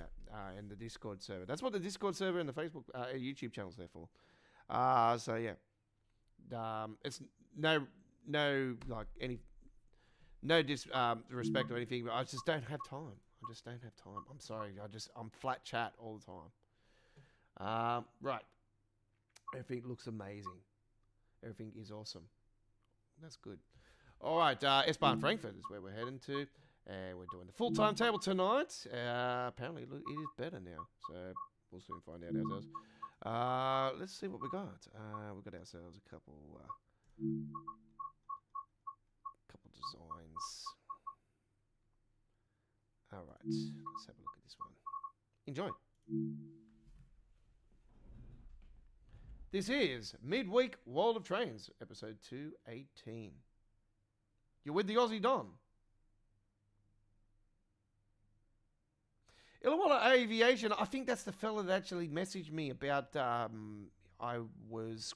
the Discord server. That's what the Discord server and the Facebook YouTube channel's there for. So yeah, it's no like any no disrespect or anything, but I just don't have time. I just don't have time. I'm sorry. I'm flat chat all the time. Right. Everything looks amazing. Everything is awesome. That's good. All right. S Bahn Frankfurt is where we're heading to. And we're doing the full timetable tonight. Apparently, look, it is better now. So we'll soon find out ourselves. Let's see what we got. We've got ourselves a couple designs. All right. Let's have a look at this one. Enjoy. This is Midweek World of Trains, episode 218. You're with the Aussie Don. Illawalla Aviation, I think that's the fella that actually messaged me about I was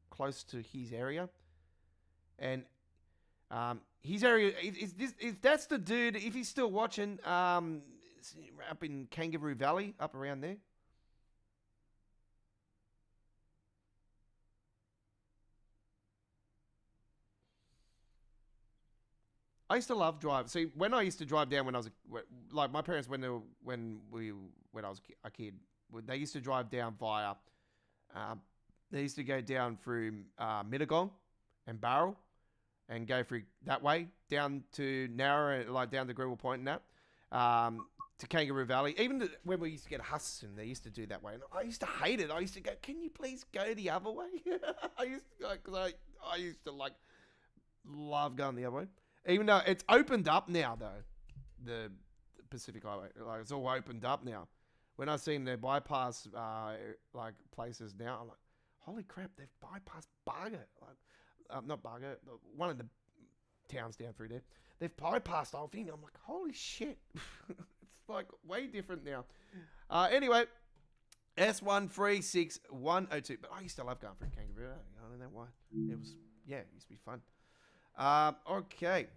close to his area. And his area, if that's the dude, if he's still watching, up in Kangaroo Valley, up around there. I used to love drive. See, when I used to drive down when I was like my parents when I was a kid, they used to drive down via. They used to go down through Mittagong and Barrel, and go through that way down to Narra, like down to Greenville Point and that, to Kangaroo Valley. Even when we used to get Husson, they used to do that way, and I used to hate it. I used to go, "Can you please go the other way?" I used to like love going the other way. Even though it's opened up now, though, the Pacific Highway, like it's all opened up now. When I seen their bypass, like places now, I'm like, holy crap, they've bypassed Barger. Like, not Barger, one of the towns down through there. They've bypassed the whole thing. I'm like, holy shit. It's like way different now. Anyway, S136102. But I used to love going through Kangaroo. I don't know why. It used to be fun. Okay.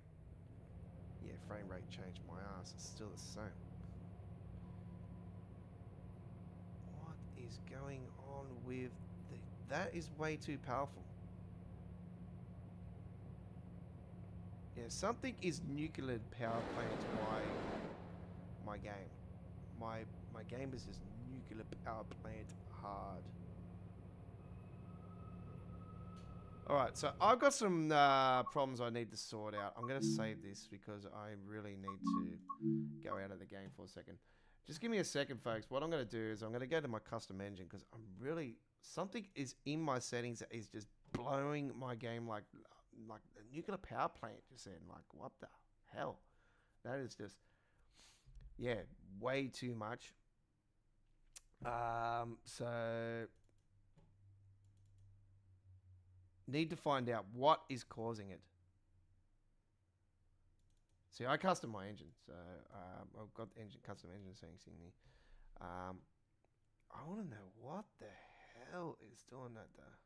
Yeah, frame rate changed my ass. It's still the same. What is going on with that is way too powerful. Yeah, something is nuclear power plant my game. My game is just nuclear power plant hard. Alright, so I've got some problems I need to sort out. I'm going to save this because I really need to go out of the game for a second. Just give me a second, folks. What I'm going to do is I'm going to go to my custom engine because I'm really... Something is in my settings that is just blowing my game like the nuclear power plant just said. Like, what the hell? That is just... Yeah, way too much. So... Need to find out what is causing it. See, I custom my engine, so I've got custom engine settings in there. I want to know what the hell is doing that though.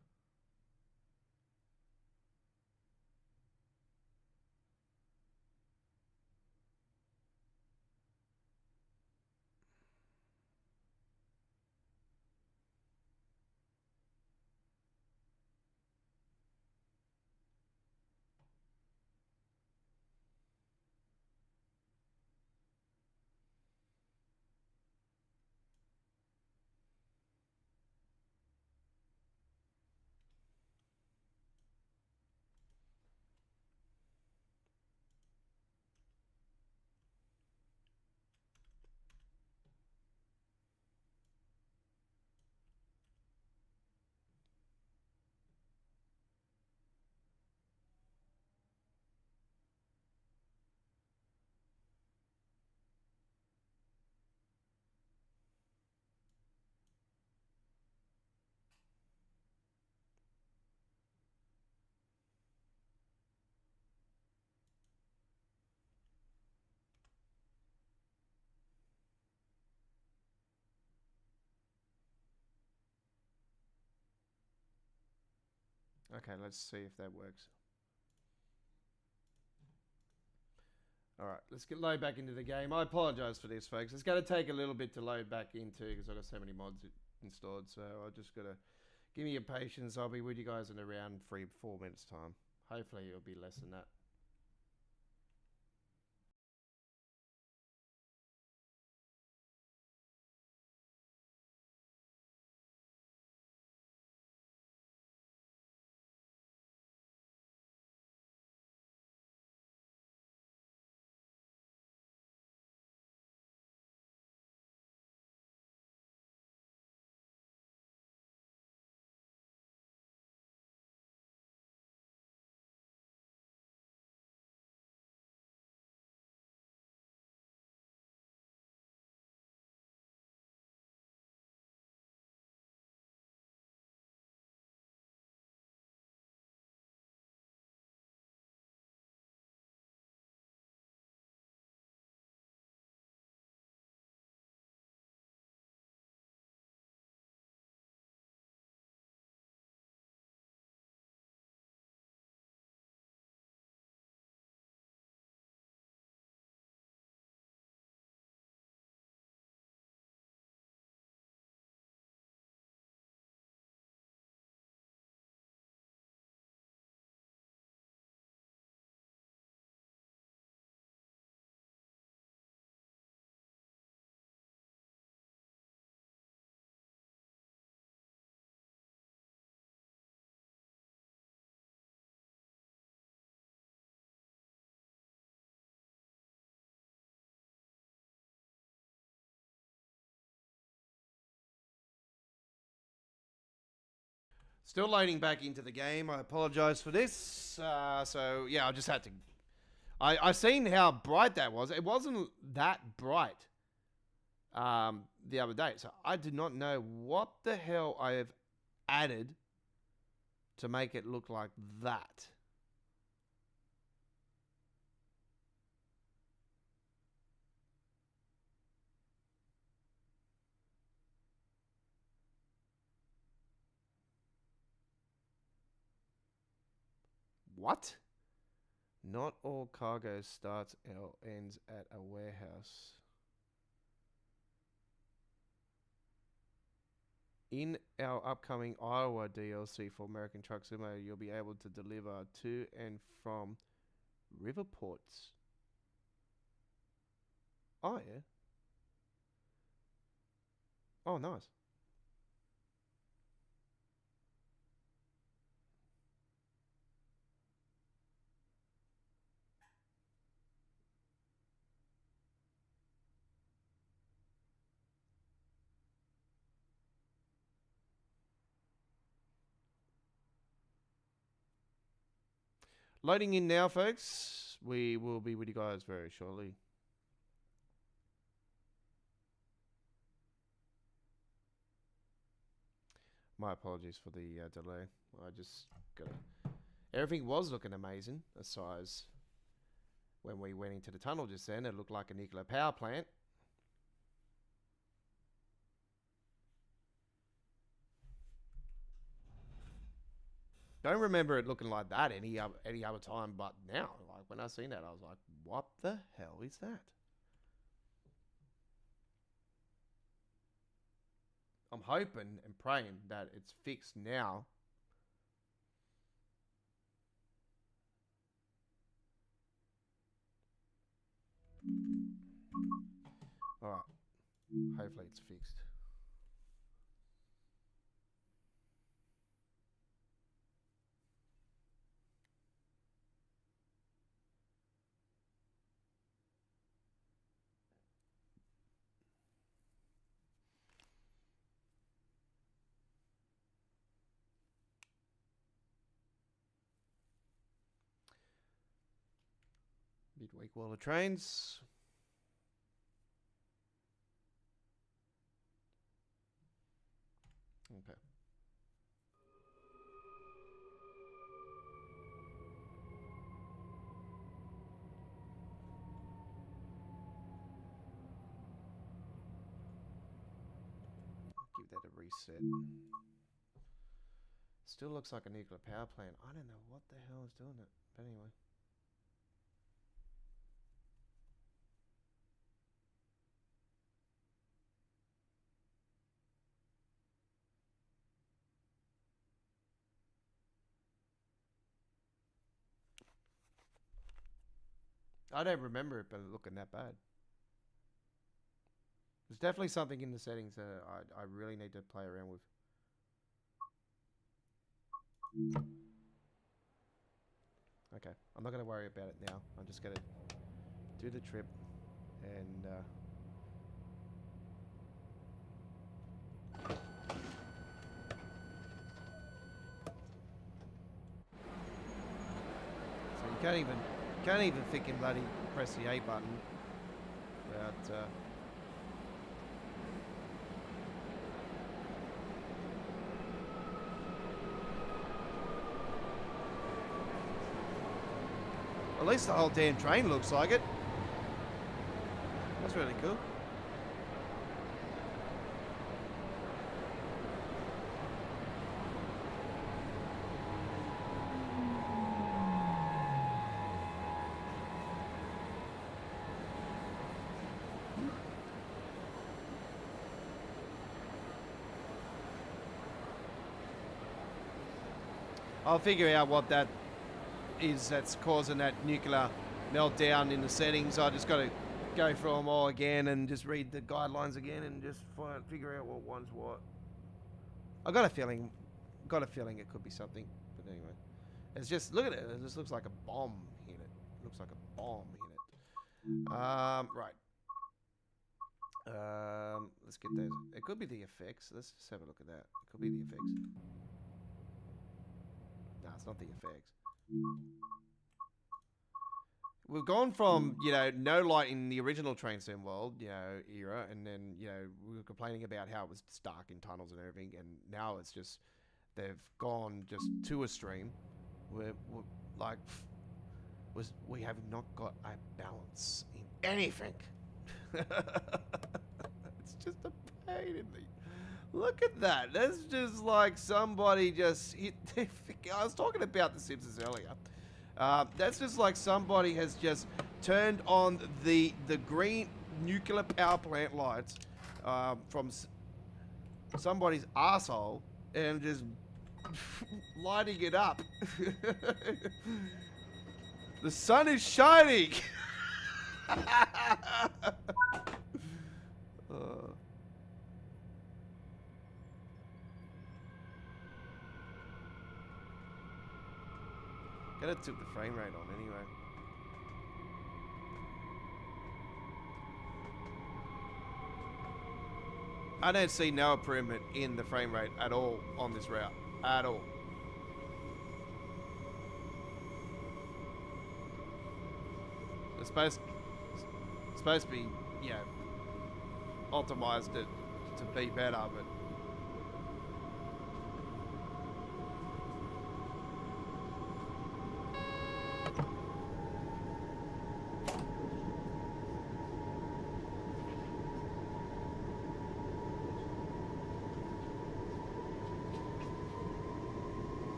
Okay, let's see if that works. Alright, let's get load back into the game. I apologize for this, folks. It's going to take a little bit to load back into because I've got so many mods installed. So I just got to give me your patience. I'll be with you guys in around 3-4 minutes time. Hopefully it'll be less than that. Still loading back into the game. I apologize for this. So yeah, I just had to. I seen how bright that was. It wasn't that bright the other day, so I did not know what the hell I have added to make it look like that. What? Not all cargo starts or ends at a warehouse. In our upcoming Iowa DLC for American Truck Simulator, you'll be able to deliver to and from river ports. Oh, yeah. Oh, nice. Loading in now, folks. We will be with you guys very shortly. My apologies for the delay. I just got everything was looking amazing, aside when we went into the tunnel just then. It looked like a nuclear power plant. Don't remember it looking like that any other time, but now, like when I seen that, I was like, "What the hell is that?" I'm hoping and praying that it's fixed now. All right, hopefully it's fixed. Midweek wall of trains. Okay. Give that a reset. Still looks like a nuclear power plant. I don't know what the hell is doing it. But anyway. I don't remember it, but looking that bad. There's definitely something in the settings that I really need to play around with. Okay, I'm not going to worry about it now. I'm just going to do the trip and... So you can't even freaking bloody press the A button without... At least the whole damn train looks like it. That's really cool. I'll figure out what that is that's causing that nuclear meltdown in the settings. I just got to go through them all again and just read the guidelines again and just figure out what one's what. I got a feeling it could be something, but anyway, it's just look at it. It just looks like a bomb hit it. Looks like a bomb hit it. Right. Let's get those. It could be the effects. Let's just have a look at that. It could be the effects. it's not the effects. We've gone from, you know, no light in the original Train Sim World, you know, era, and then, you know, we were complaining about how it was dark in tunnels and everything, and now it's just, they've gone just to a stream where, like, we have not got a balance in anything. It's just a pain in the... Look at that. That's just like somebody just hit... I was talking about The Simpsons earlier. That's just like somebody has just turned on the green nuclear power plant lights from somebody's asshole and just lighting it up. The sun is shining. Gotta tip the frame rate on anyway. I don't see no improvement in the frame rate at all on this route. At all. It's supposed to be, you know, optimized to be better, but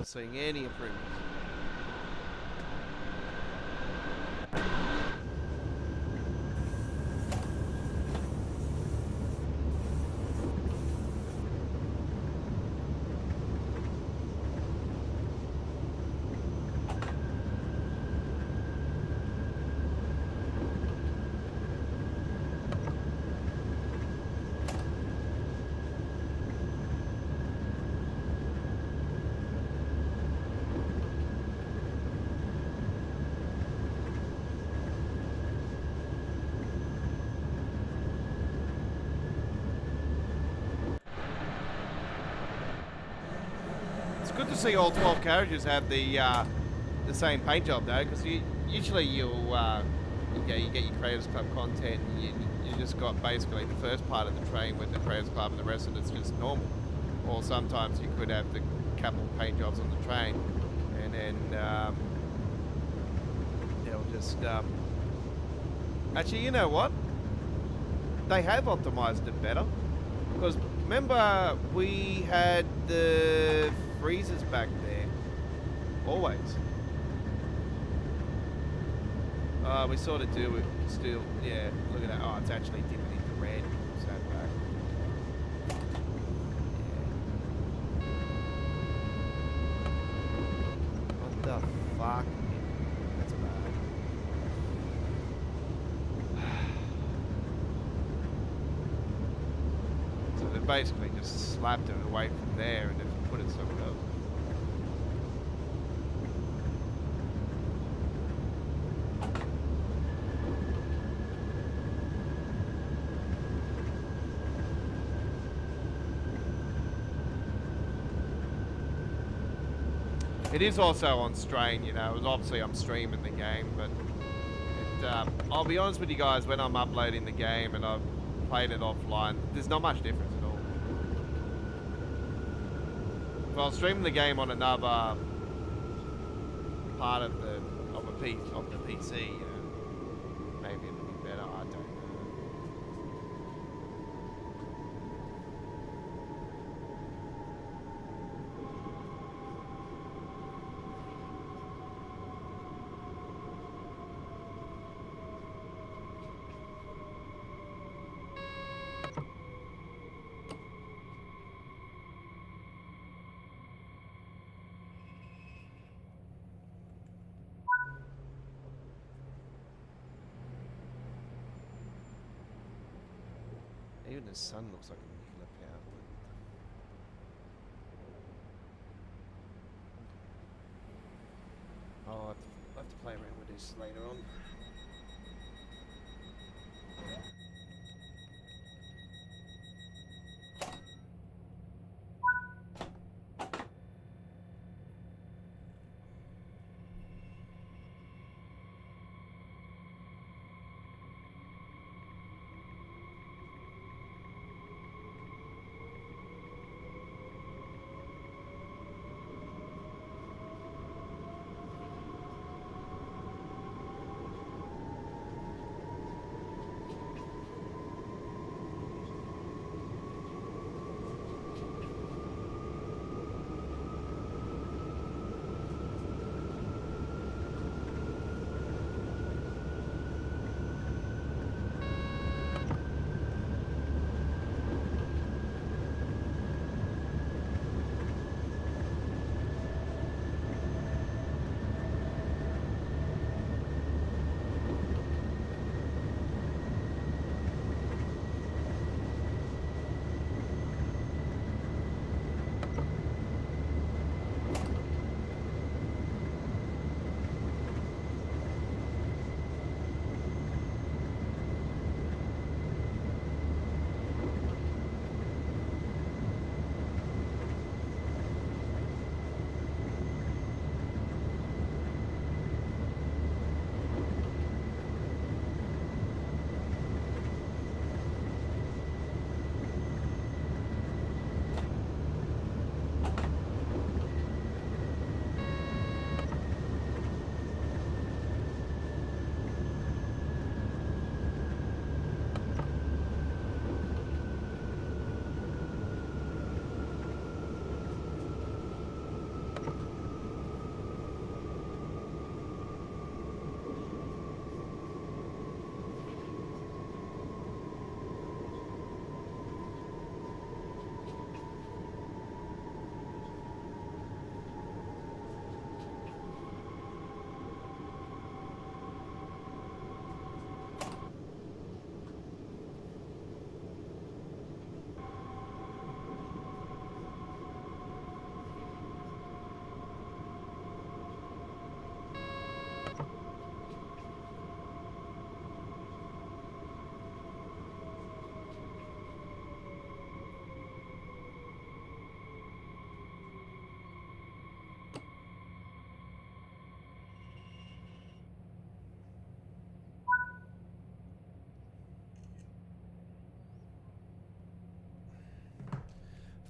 seeing any improvements. Good to see all 12 carriages have the same paint job though, because usually you get your Creators Club content and you just got basically the first part of the train with the Creators Club and the rest of it's just normal. Or sometimes you could have the couple paint jobs on the train and then they'll just... Actually, you know what? They have optimized it better. Because remember we had the freezers back there, always. We sort of do it still, yeah, look at that, oh, it's actually dipping into red, so back. Yeah. What the fuck? That's bad. So they basically just slapped it away from there and just put it somewhere else. It is also on strain, you know. Obviously I'm streaming the game, but I'll be honest with you guys, when I'm uploading the game and I've played it offline, there's not much difference at all. If I was streaming the game on another part of the PC, you know, maybe it'd be better. I don't know. the sun looks like a nuclear power plant. Oh, I'll have to play around with this later on.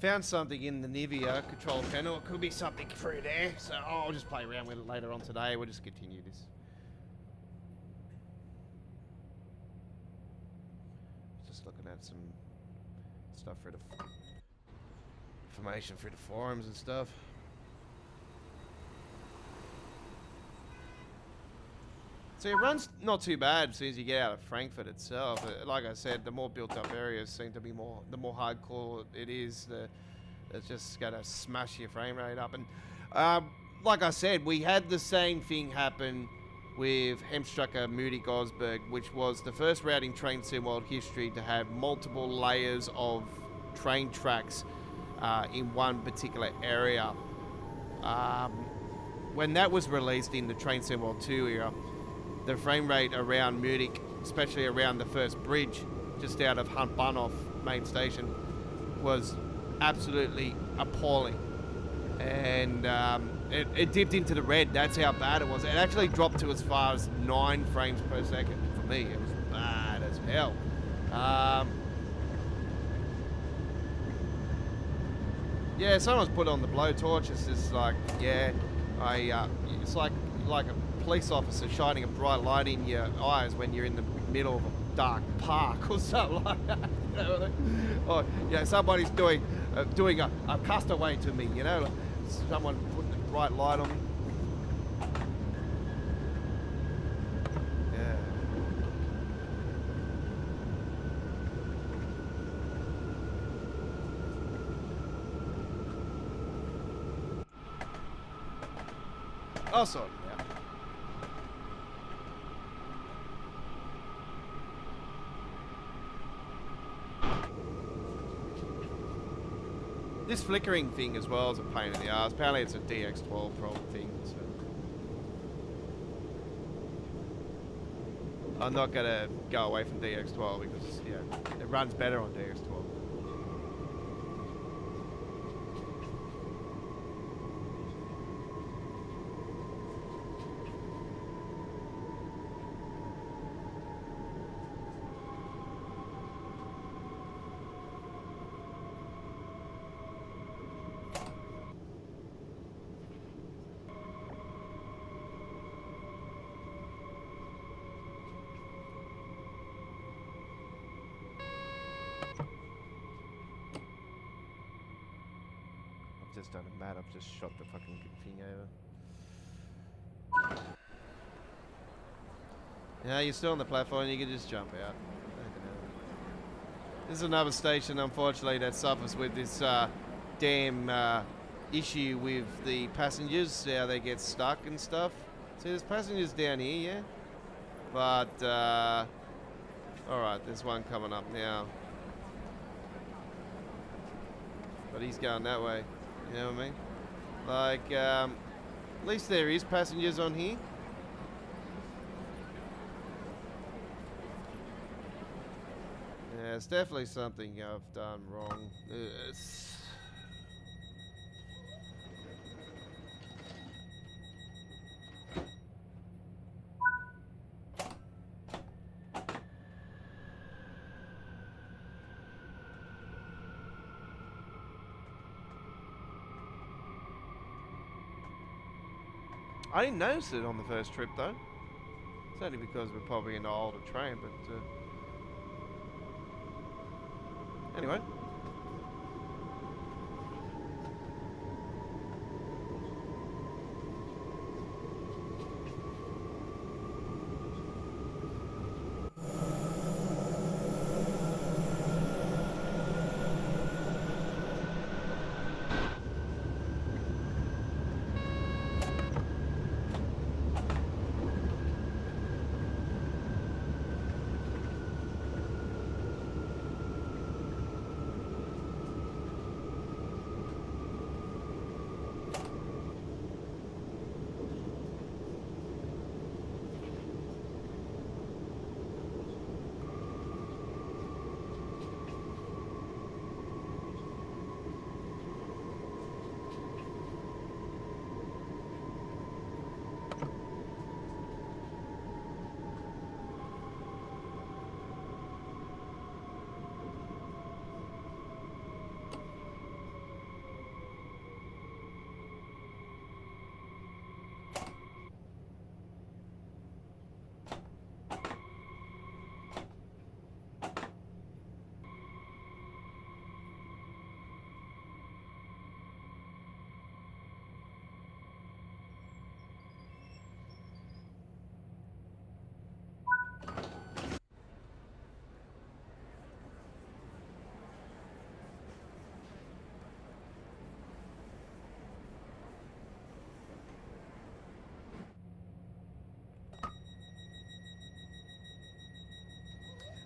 Found something in the Nivea control panel. It could be something through there. So I'll just play around with it later on today. We'll just continue this. Just looking at some stuff for the information through the forums and stuff. So it runs not too bad as soon as you get out of Frankfurt itself. Like I said, the more built up areas seem to be the more hardcore it is, it's just going to smash your frame rate up. And like I said, we had the same thing happen with Hemstrucker Moody Gosberg, which was the first route in train sim world history to have multiple layers of train tracks in one particular area. When that was released in the Train Sim World 2 era, the frame rate around Munich, especially around the first bridge, just out of Hunt Bahnhof main station, was absolutely appalling. And it dipped into the red. That's how bad it was. It actually dropped to as far as 9 frames per second. For me, it was bad as hell. Yeah, someone's put on the blowtorch. It's just like, yeah, it's like a police officer shining a bright light in your eyes when you're in the middle of a dark park or something like that. You know? Or yeah, somebody's doing a castaway to me. You know, like someone putting a bright light on me. Yeah. Oh, sorry. This flickering thing as well is a pain in the ass. Apparently it's a DX12 problem thing. So. I'm not going to go away from DX12 because, yeah, it runs better on DX12. Just done it mad. I've just shot the fucking thing over. Yeah, you're still on the platform. You can just jump out. This is another station, unfortunately, that suffers with this damn issue with the passengers. How they get stuck and stuff. See, there's passengers down here, yeah. But all right, there's one coming up now. But he's going that way. You know what I mean? Like, at least there is passengers on here. Yeah, it's definitely something I've done wrong. I didn't notice it on the first trip though. It's only because we're probably in an older train, but anyway.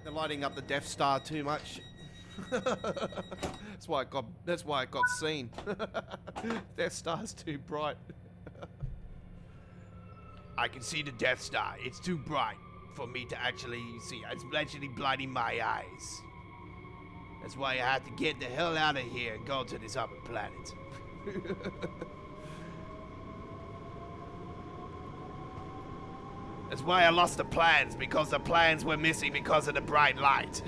They're lighting up the Death Star too much. That's why it got seen. Death Star's too bright. I can see the Death Star. It's too bright for me to actually see. It's actually blinding my eyes. That's why I have to get the hell out of here and go to this other planet. That's why I lost the plans, because the plans were missing because of the bright light.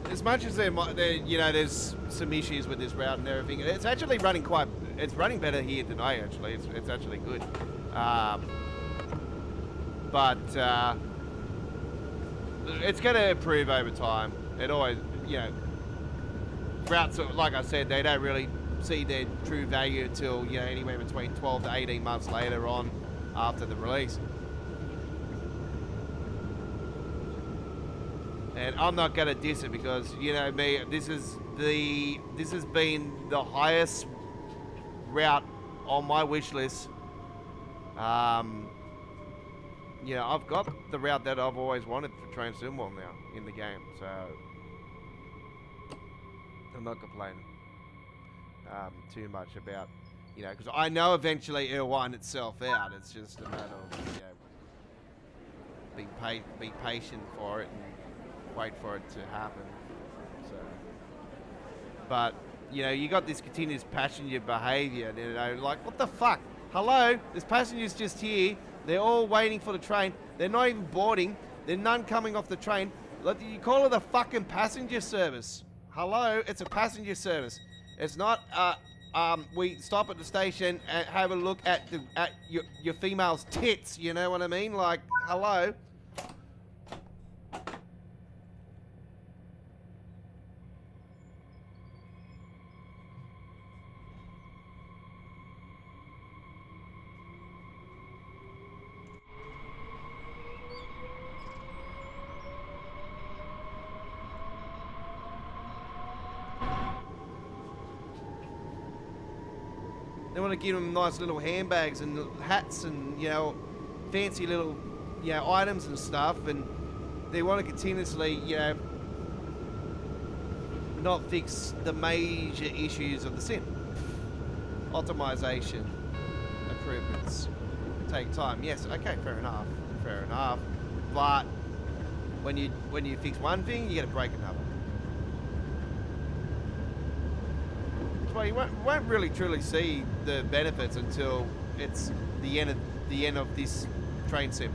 As much as there's some issues with this route and everything, it's actually running it's running better here than it's actually good. but it's going to improve over time. It always, you know, routes, like I said, they don't really see their true value until, you know, anywhere between 12 to 18 months later on after the release. And I'm not going to diss it because, you know me, this has been the highest route on my wish list. You know, I've got the route that I've always wanted for Train Simwell now in the game, so I'm not complaining too much about, you know, because I know eventually it'll wind itself out. It's just a matter of, you know, be patient for it and wait for it to happen. So, but you know, you got this continuous passenger behaviour. You know, like, what the fuck? Hello, there's passengers just here. They're all waiting for the train. They're not even boarding. There's none coming off the train. Like, you call it a fucking passenger service. Hello, it's a passenger service. It's not. We stop at the station and have a look at your female's tits. You know what I mean? Like, hello. They want to give them nice little handbags and hats and, you know, fancy little, you know, items and stuff, and they want to continuously, you know, not fix the major issues of the sim. Optimization, improvements take time. Yes, okay, fair enough, but when you fix one thing, you got to break another. Well, you won't really truly see the benefits until it's the end of this train sim,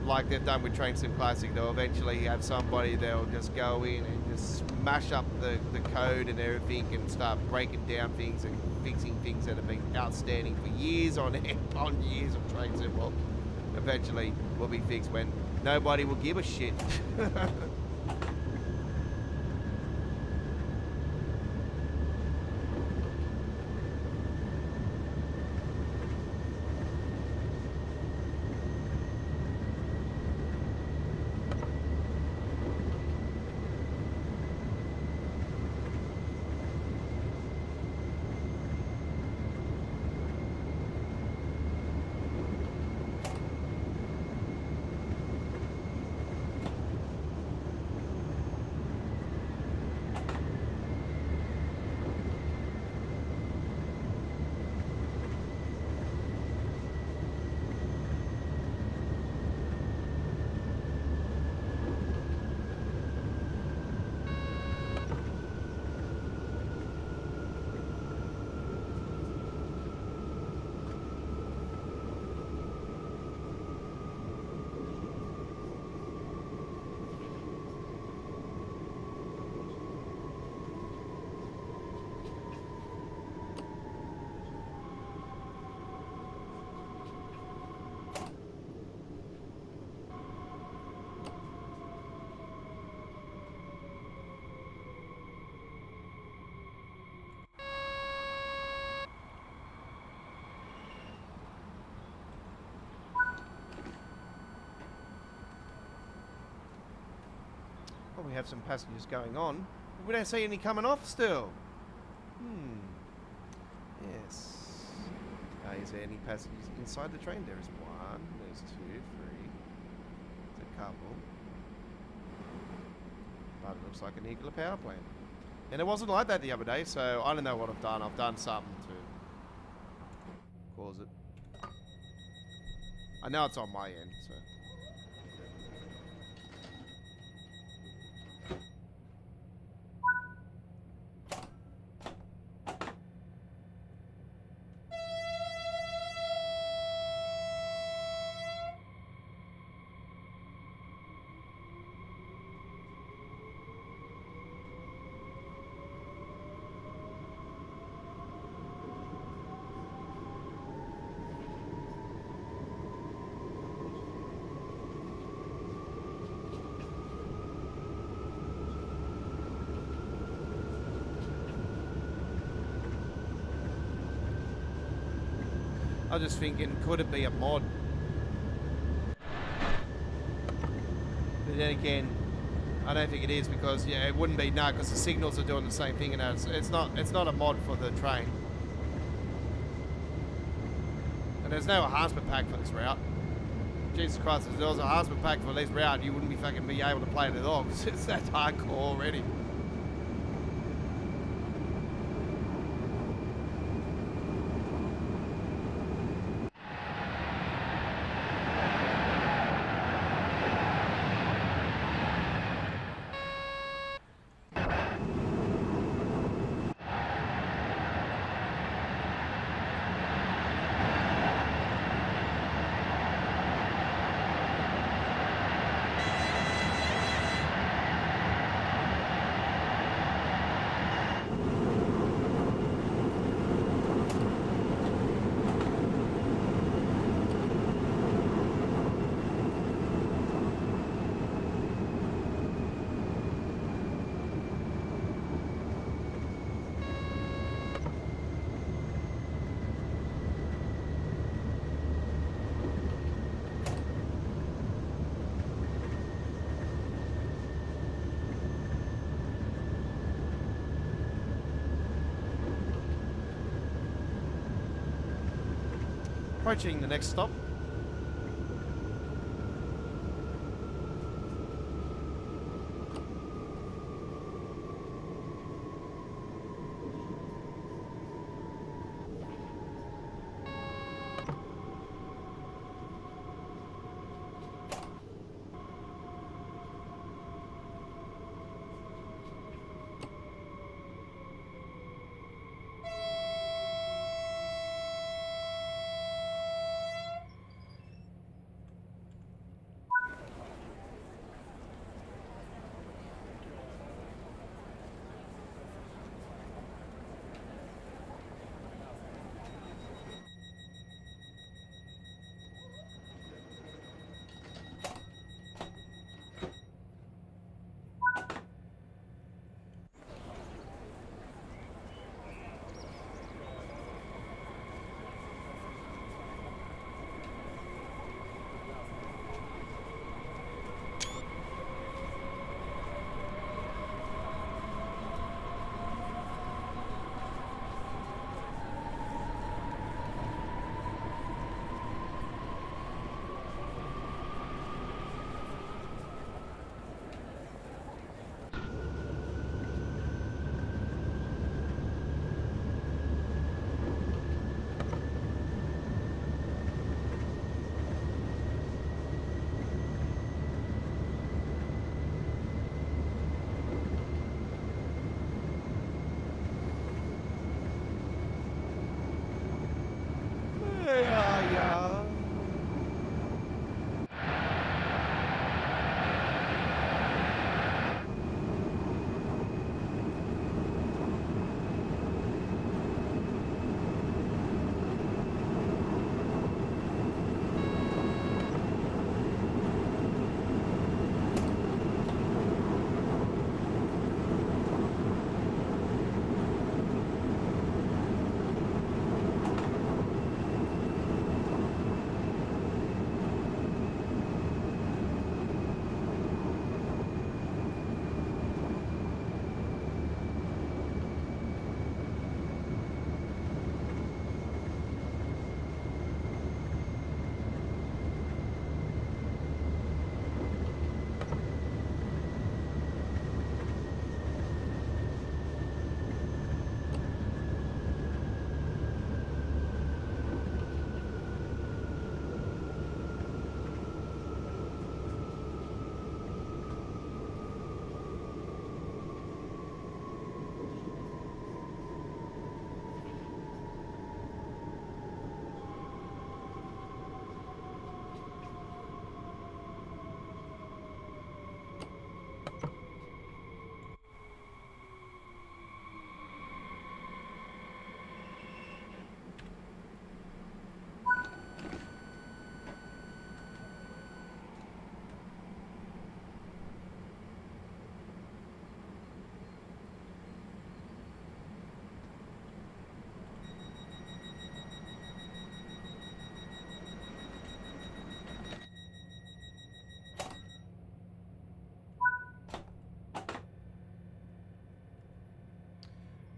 like they've done with Train Sim Classic. They'll eventually have somebody they'll just go in and just smash up the code and everything and start breaking down things and fixing things that have been outstanding for years on end on years of Train Sim. Well, eventually will be fixed when nobody will give a shit. Well, we have some passengers going on. We don't see any coming off still. Yes. Is there any passengers inside the train? There is one. There's two, three. There's a couple. But it looks like a nuclear power plant. And it wasn't like that the other day, so I don't know what I've done. I've done something to cause it. I know it's on my end, so... I was just thinking, could it be a mod? But then again, I don't think it is because yeah, it wouldn't be because the signals are doing the same thing, and it's not a mod for the train. And there's no enhancement pack for this route. Jesus Christ, if there was a enhancement pack for this route, you wouldn't be able to play it at all because it's that hardcore already. Approaching the next stop.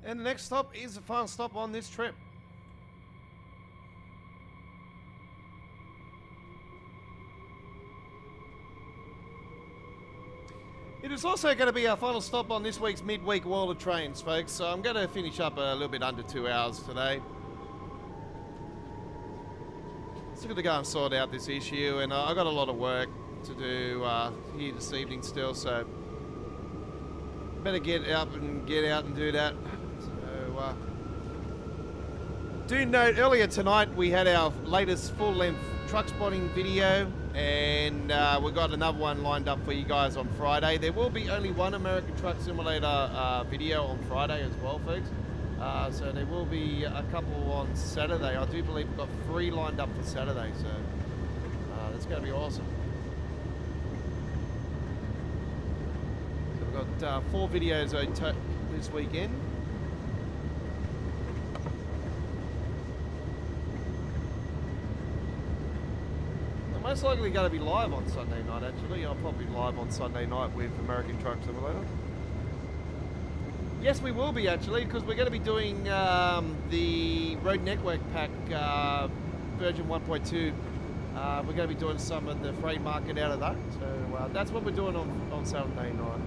And the next stop is the final stop on this trip. It is also going to be our final stop on this week's midweek World of Trains, folks. So I'm going to finish up a little bit under 2 hours today. Still got to go and sort out this issue, and I got a lot of work to do here this evening still, so better get out and do that. So, do note, earlier tonight we had our latest full-length truck spotting video, and we got another one lined up for you guys on Friday. There will be only one American Truck Simulator video on Friday as well, folks. So there will be a couple on Saturday. I do believe we've got 3 lined up for Saturday, so that's going to be awesome. So we've got 4 videos this weekend. Most likely going to be live on Sunday night, actually. I'll probably be live on Sunday night with American Truck Simulator. Yes, we will be, actually, because we're going to be doing the Road Network Pack version 1.2. We're going to be doing some of the freight market out of that. So that's what we're doing on Saturday night.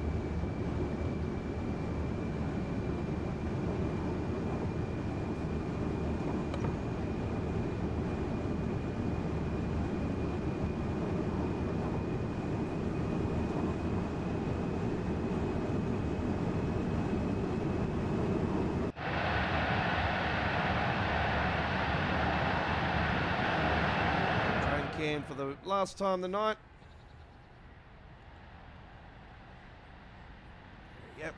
For the last time tonight. Yep.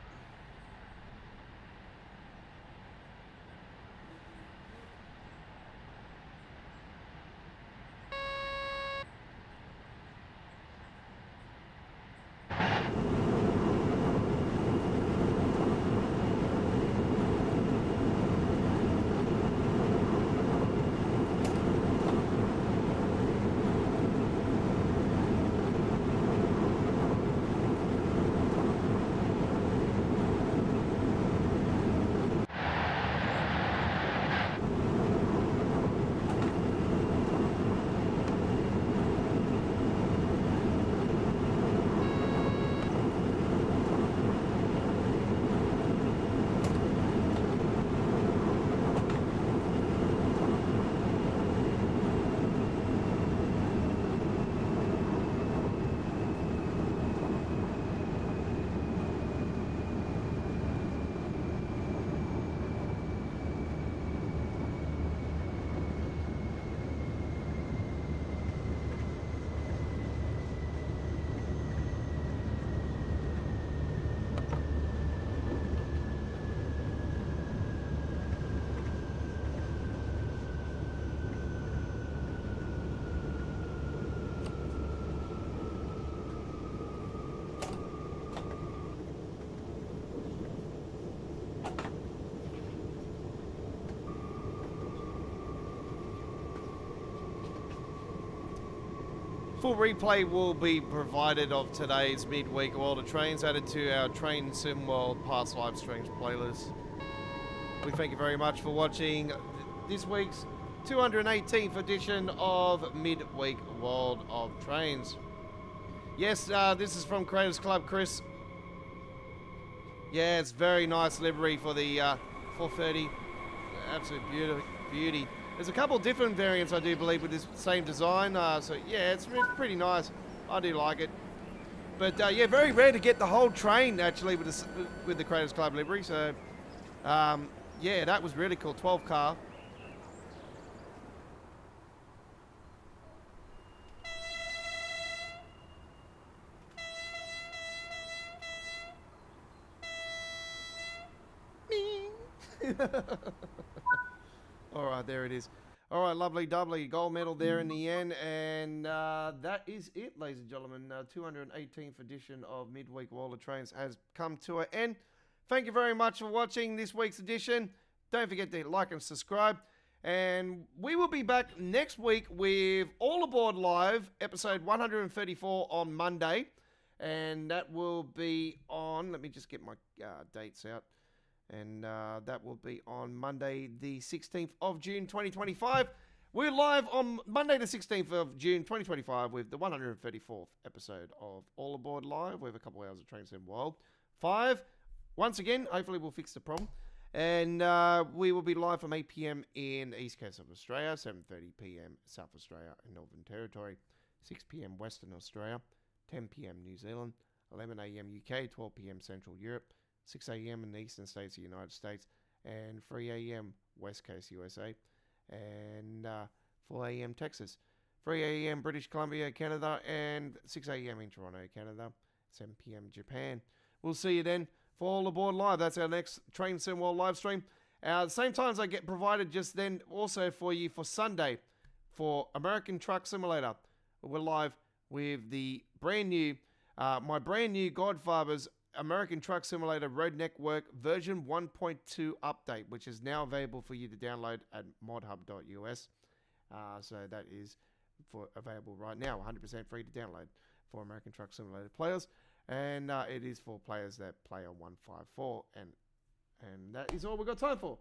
Full replay will be provided of today's midweek World of Trains added to our Train Sim World past live streams playlist. We thank you very much for watching this week's 218th edition of Midweek World of Trains. Yes, this is from Creators Club, Chris. Yeah, it's very nice livery for the 430. Absolute beauty. There's a couple different variants, I do believe, with this same design. So yeah, it's pretty nice. I do like it. But yeah, very rare to get the whole train actually with the Creators Club livery. So yeah, that was really cool. 12 car. All right, there it is. All right, lovely doubly gold medal there in the end, and that is it, ladies and gentlemen. 218th edition of Midweek World of Trains has come to an end. Thank you very much for watching this week's edition. Don't forget to like and subscribe, and we will be back next week with All Aboard Live, episode 134 on Monday, and that will be on. Let me just get my dates out. And that will be on Monday, the 16th of June, 2025. We're live on Monday, the 16th of June, 2025, with the 134th episode of All Aboard Live. We have a couple hours of Train Sim World 5. Once again, hopefully we'll fix the problem. And we will be live from 8 p.m. in the East Coast of Australia, 7:30 p.m. South Australia and Northern Territory, 6 p.m. Western Australia, 10 p.m. New Zealand, 11 a.m. UK, 12 p.m. Central Europe, 6 a.m. in the eastern states of the United States, and 3 a.m. West Coast USA, and 4 a.m. Texas, 3 a.m. British Columbia, Canada, and 6 a.m. in Toronto, Canada, 7 p.m. Japan. We'll see you then for All Aboard Live. That's our next Train Sim World live stream. Same times I get provided just then also for you for Sunday for American Truck Simulator. We're live with the brand new, my brand new Godfather's American Truck Simulator Road Network version 1.2 update, which is now available for you to download at modhub.us. So that is available right now, 100% free to download for American Truck Simulator players. And it is for players that play on 154. And that is all we've got time for.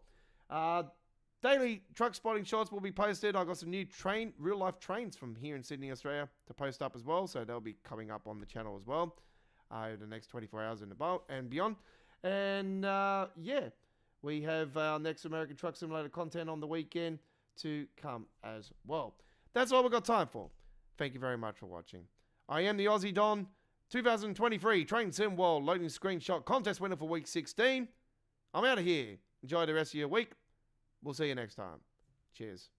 Daily truck spotting shots will be posted. I've got some new real life trains from here in Sydney, Australia to post up as well. So they'll be coming up on the channel as well. Over the next 24 hours and beyond. And yeah, we have our next American Truck Simulator content on the weekend to come as well. That's all we've got time for. Thank you very much for watching. I am the Aussie Don, 2023 Train Sim World Loading Screenshot Contest winner for week 16. I'm out of here. Enjoy the rest of your week. We'll see you next time. Cheers.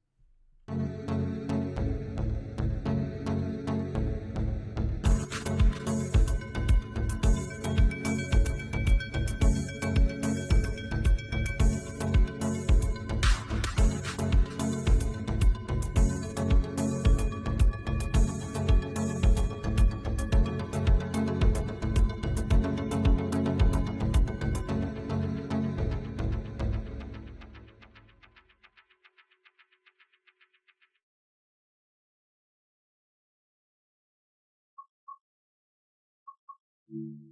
Mm-hmm.